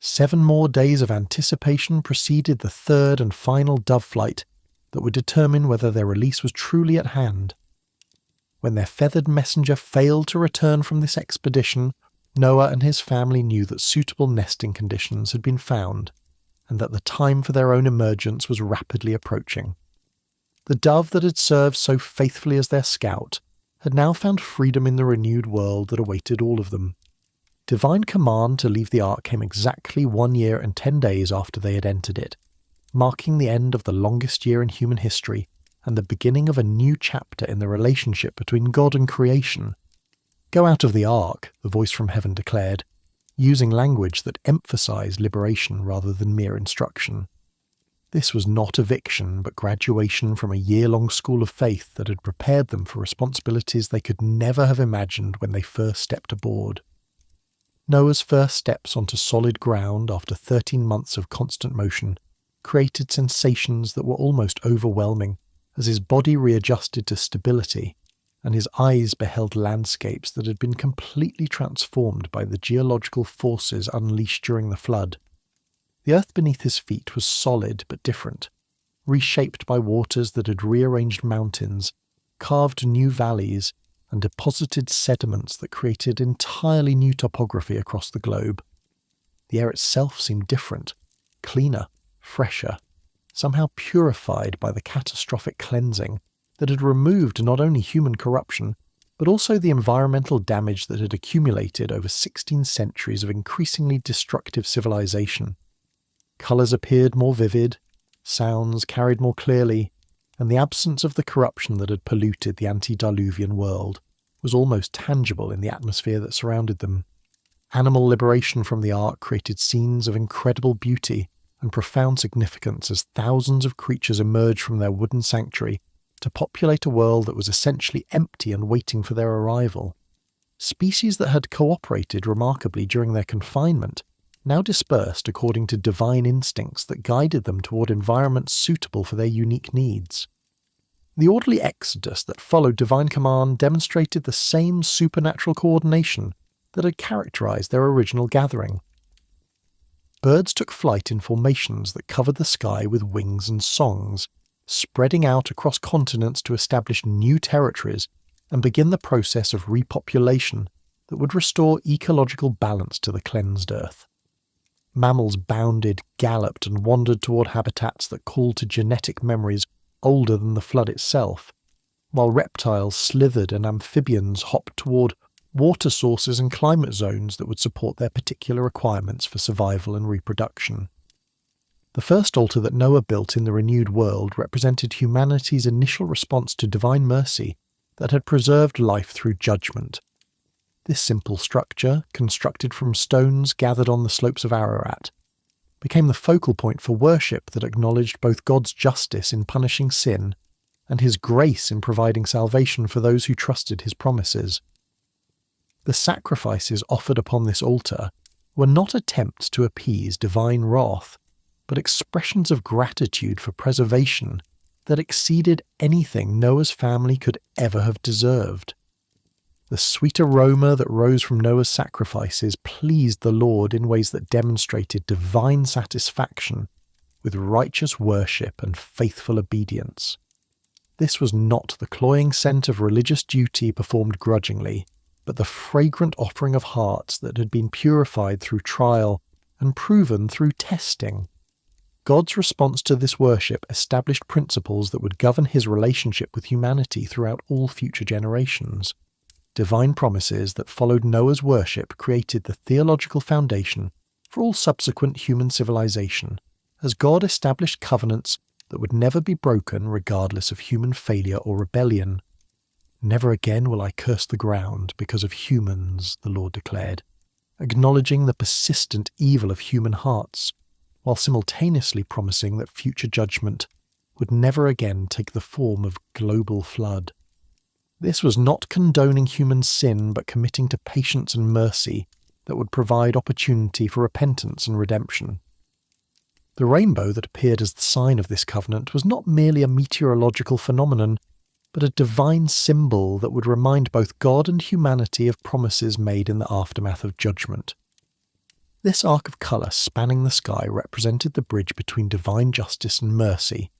7 more days of anticipation preceded the third and final dove flight that would determine whether their release was truly at hand. When their feathered messenger failed to return from this expedition, Noah and his family knew that suitable nesting conditions had been found, and that the time for their own emergence was rapidly approaching. The dove that had served so faithfully as their scout had now found freedom in the renewed world that awaited all of them. Divine command to leave the ark came exactly 1 year and 10 days after they had entered it, marking the end of the longest year in human history and the beginning of a new chapter in the relationship between God and creation. "Go out of the ark," the voice from heaven declared, using language that emphasized liberation rather than mere instruction. This was not eviction, but graduation from a year-long school of faith that had prepared them for responsibilities they could never have imagined when they first stepped aboard. Noah's first steps onto solid ground after 13 months of constant motion created sensations that were almost overwhelming as his body readjusted to stability and his eyes beheld landscapes that had been completely transformed by the geological forces unleashed during the flood. The earth beneath his feet was solid but different, reshaped by waters that had rearranged mountains, carved new valleys, and deposited sediments that created entirely new topography across the globe. The air itself seemed different, cleaner, fresher, somehow purified by the catastrophic cleansing that had removed not only human corruption, but also the environmental damage that had accumulated over 16 centuries of increasingly destructive civilization. Colours appeared more vivid, sounds carried more clearly, and the absence of the corruption that had polluted the antediluvian world was almost tangible in the atmosphere that surrounded them. Animal liberation from the ark created scenes of incredible beauty and profound significance as thousands of creatures emerged from their wooden sanctuary to populate a world that was essentially empty and waiting for their arrival. Species that had cooperated remarkably during their confinement now dispersed according to divine instincts that guided them toward environments suitable for their unique needs. The orderly exodus that followed divine command demonstrated the same supernatural coordination that had characterized their original gathering. Birds took flight in formations that covered the sky with wings and songs, spreading out across continents to establish new territories and begin the process of repopulation that would restore ecological balance to the cleansed earth. Mammals bounded, galloped, and wandered toward habitats that called to genetic memories older than the flood itself, while reptiles slithered and amphibians hopped toward water sources and climate zones that would support their particular requirements for survival and reproduction. The first altar that Noah built in the renewed world represented humanity's initial response to divine mercy that had preserved life through judgment. This simple structure, constructed from stones gathered on the slopes of Ararat, became the focal point for worship that acknowledged both God's justice in punishing sin and his grace in providing salvation for those who trusted his promises. The sacrifices offered upon this altar were not attempts to appease divine wrath, but expressions of gratitude for preservation that exceeded anything Noah's family could ever have deserved. The sweet aroma that rose from Noah's sacrifices pleased the Lord in ways that demonstrated divine satisfaction with righteous worship and faithful obedience. This was not the cloying scent of religious duty performed grudgingly, but the fragrant offering of hearts that had been purified through trial and proven through testing. God's response to this worship established principles that would govern his relationship with humanity throughout all future generations. Divine promises that followed Noah's worship created the theological foundation for all subsequent human civilization, as God established covenants that would never be broken regardless of human failure or rebellion. "Never again will I curse the ground because of humans," the Lord declared, acknowledging the persistent evil of human hearts, while simultaneously promising that future judgment would never again take the form of global flood. This was not condoning human sin, but committing to patience and mercy that would provide opportunity for repentance and redemption. The rainbow that appeared as the sign of this covenant was not merely a meteorological phenomenon, but a divine symbol that would remind both God and humanity of promises made in the aftermath of judgment. This arc of colour spanning the sky represented the bridge between divine justice and mercy,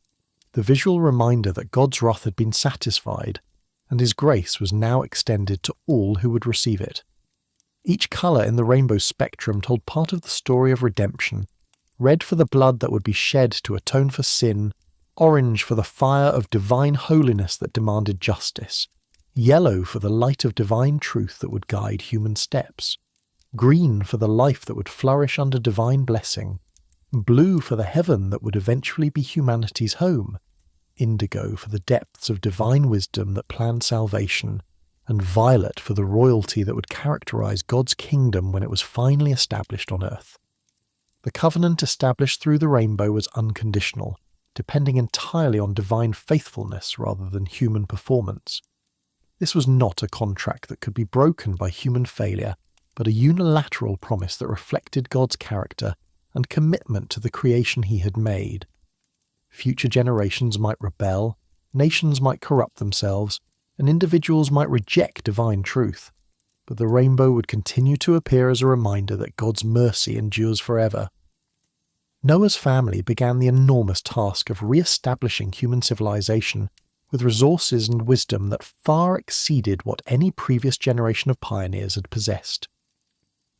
the visual reminder that God's wrath had been satisfied, and his grace was now extended to all who would receive it. Each colour in the rainbow spectrum told part of the story of redemption: red for the blood that would be shed to atone for sin, orange for the fire of divine holiness that demanded justice, yellow for the light of divine truth that would guide human steps, green for the life that would flourish under divine blessing, blue for the heaven that would eventually be humanity's home, indigo for the depths of divine wisdom that planned salvation, and violet for the royalty that would characterize God's kingdom when it was finally established on earth. The covenant established through the rainbow was unconditional, depending entirely on divine faithfulness rather than human performance. This was not a contract that could be broken by human failure, but a unilateral promise that reflected God's character and commitment to the creation he had made. Future generations might rebel, nations might corrupt themselves, and individuals might reject divine truth, but the rainbow would continue to appear as a reminder that God's mercy endures forever. Noah's family began the enormous task of re-establishing human civilization with resources and wisdom that far exceeded what any previous generation of pioneers had possessed.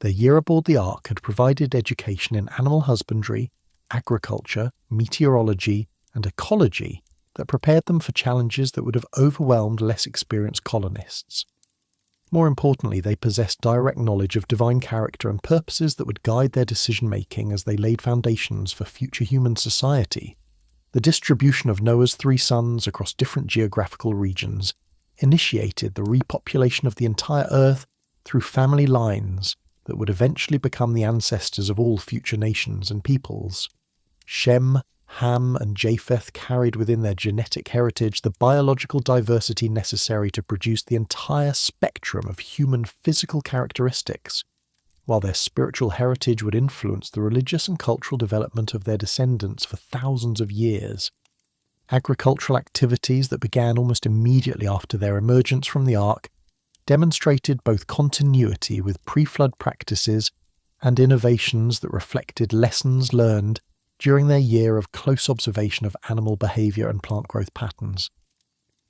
Their year aboard the Ark had provided education in animal husbandry, agriculture, meteorology, and ecology that prepared them for challenges that would have overwhelmed less experienced colonists. More importantly, they possessed direct knowledge of divine character and purposes that would guide their decision-making as they laid foundations for future human society. The distribution of Noah's 3 sons across different geographical regions initiated the repopulation of the entire Earth through family lines that would eventually become the ancestors of all future nations and peoples. Shem, Ham, and Japheth carried within their genetic heritage the biological diversity necessary to produce the entire spectrum of human physical characteristics, while their spiritual heritage would influence the religious and cultural development of their descendants for thousands of years. Agricultural activities that began almost immediately after their emergence from the Ark demonstrated both continuity with pre-flood practices and innovations that reflected lessons learned during their year of close observation of animal behaviour and plant growth patterns.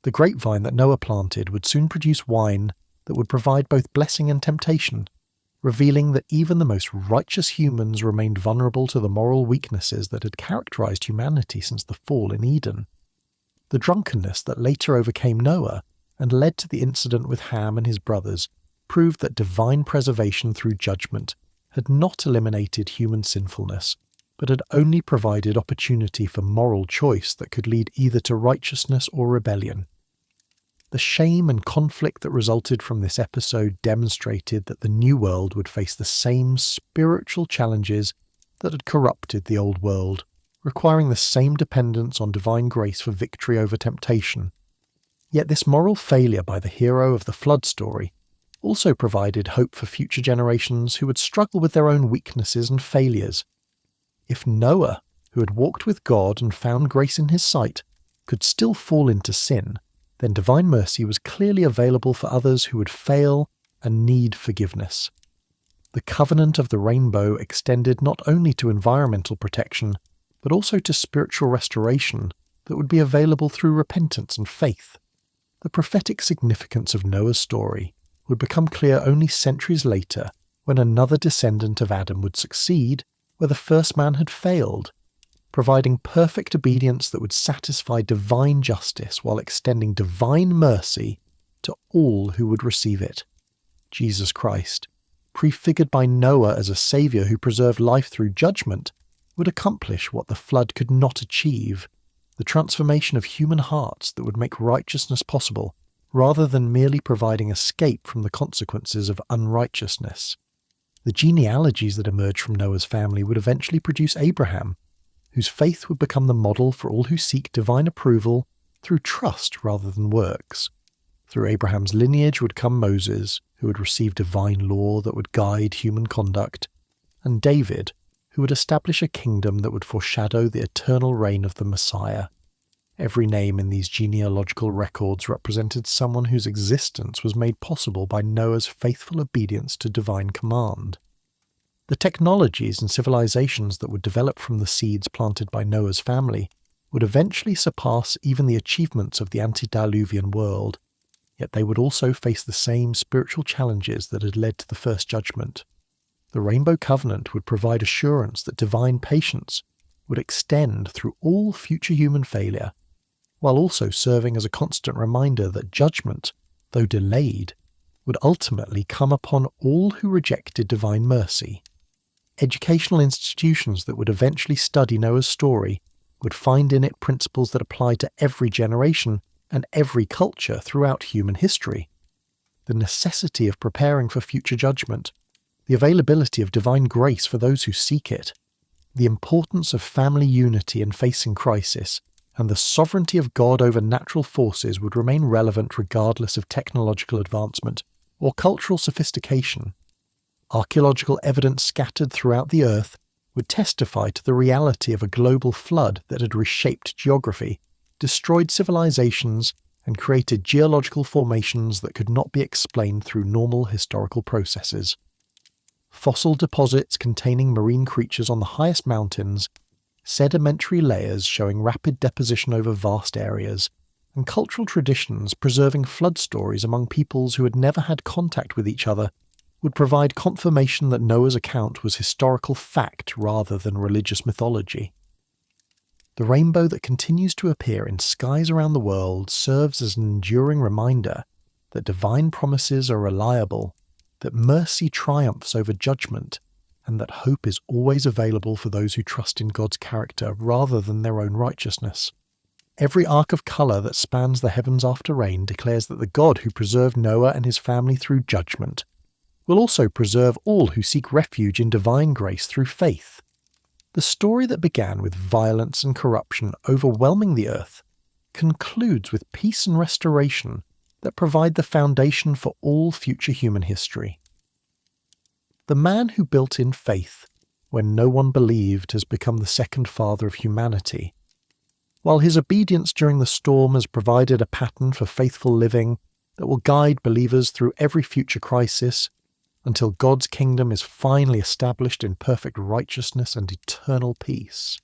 The grapevine that Noah planted would soon produce wine that would provide both blessing and temptation, revealing that even the most righteous humans remained vulnerable to the moral weaknesses that had characterised humanity since the fall in Eden. The drunkenness that later overcame Noah and led to the incident with Ham and his brothers proved that divine preservation through judgment had not eliminated human sinfulness, but had only provided opportunity for moral choice that could lead either to righteousness or rebellion. The shame and conflict that resulted from this episode demonstrated that the new world would face the same spiritual challenges that had corrupted the old world, requiring the same dependence on divine grace for victory over temptation. Yet this moral failure by the hero of the flood story also provided hope for future generations who would struggle with their own weaknesses and failures. If Noah, who had walked with God and found grace in his sight, could still fall into sin, then divine mercy was clearly available for others who would fail and need forgiveness. The covenant of the rainbow extended not only to environmental protection, but also to spiritual restoration that would be available through repentance and faith. The prophetic significance of Noah's story would become clear only centuries later when another descendant of Adam would succeed where the first man had failed, providing perfect obedience that would satisfy divine justice while extending divine mercy to all who would receive it. Jesus Christ, prefigured by Noah as a saviour who preserved life through judgment, would accomplish what the flood could not achieve, the transformation of human hearts that would make righteousness possible, rather than merely providing escape from the consequences of unrighteousness. The genealogies that emerged from Noah's family would eventually produce Abraham, whose faith would become the model for all who seek divine approval through trust rather than works. Through Abraham's lineage would come Moses, who would receive divine law that would guide human conduct, and David, who would establish a kingdom that would foreshadow the eternal reign of the Messiah. Every name in these genealogical records represented someone whose existence was made possible by Noah's faithful obedience to divine command. The technologies and civilizations that would develop from the seeds planted by Noah's family would eventually surpass even the achievements of the antediluvian world, yet they would also face the same spiritual challenges that had led to the first judgment. The Rainbow Covenant would provide assurance that divine patience would extend through all future human failure, while also serving as a constant reminder that judgment, though delayed, would ultimately come upon all who rejected divine mercy. Educational institutions that would eventually study Noah's story would find in it principles that apply to every generation and every culture throughout human history. The necessity of preparing for future judgment, the availability of divine grace for those who seek it, the importance of family unity in facing crisis, and the sovereignty of God over natural forces would remain relevant regardless of technological advancement or cultural sophistication. Archaeological evidence scattered throughout the earth would testify to the reality of a global flood that had reshaped geography, destroyed civilizations, and created geological formations that could not be explained through normal historical processes. Fossil deposits containing marine creatures on the highest mountains, sedimentary layers showing rapid deposition over vast areas, and cultural traditions preserving flood stories among peoples who had never had contact with each other would provide confirmation that Noah's account was historical fact rather than religious mythology. The rainbow that continues to appear in skies around the world serves as an enduring reminder that divine promises are reliable, that mercy triumphs over judgment, and that hope is always available for those who trust in God's character rather than their own righteousness. Every arc of colour that spans the heavens after rain declares that the God who preserved Noah and his family through judgment will also preserve all who seek refuge in divine grace through faith. The story that began with violence and corruption overwhelming the earth concludes with peace and restoration that provide the foundation for all future human history. The man who built in faith when no one believed has become the second father of humanity. While his obedience during the storm has provided a pattern for faithful living that will guide believers through every future crisis until God's kingdom is finally established in perfect righteousness and eternal peace.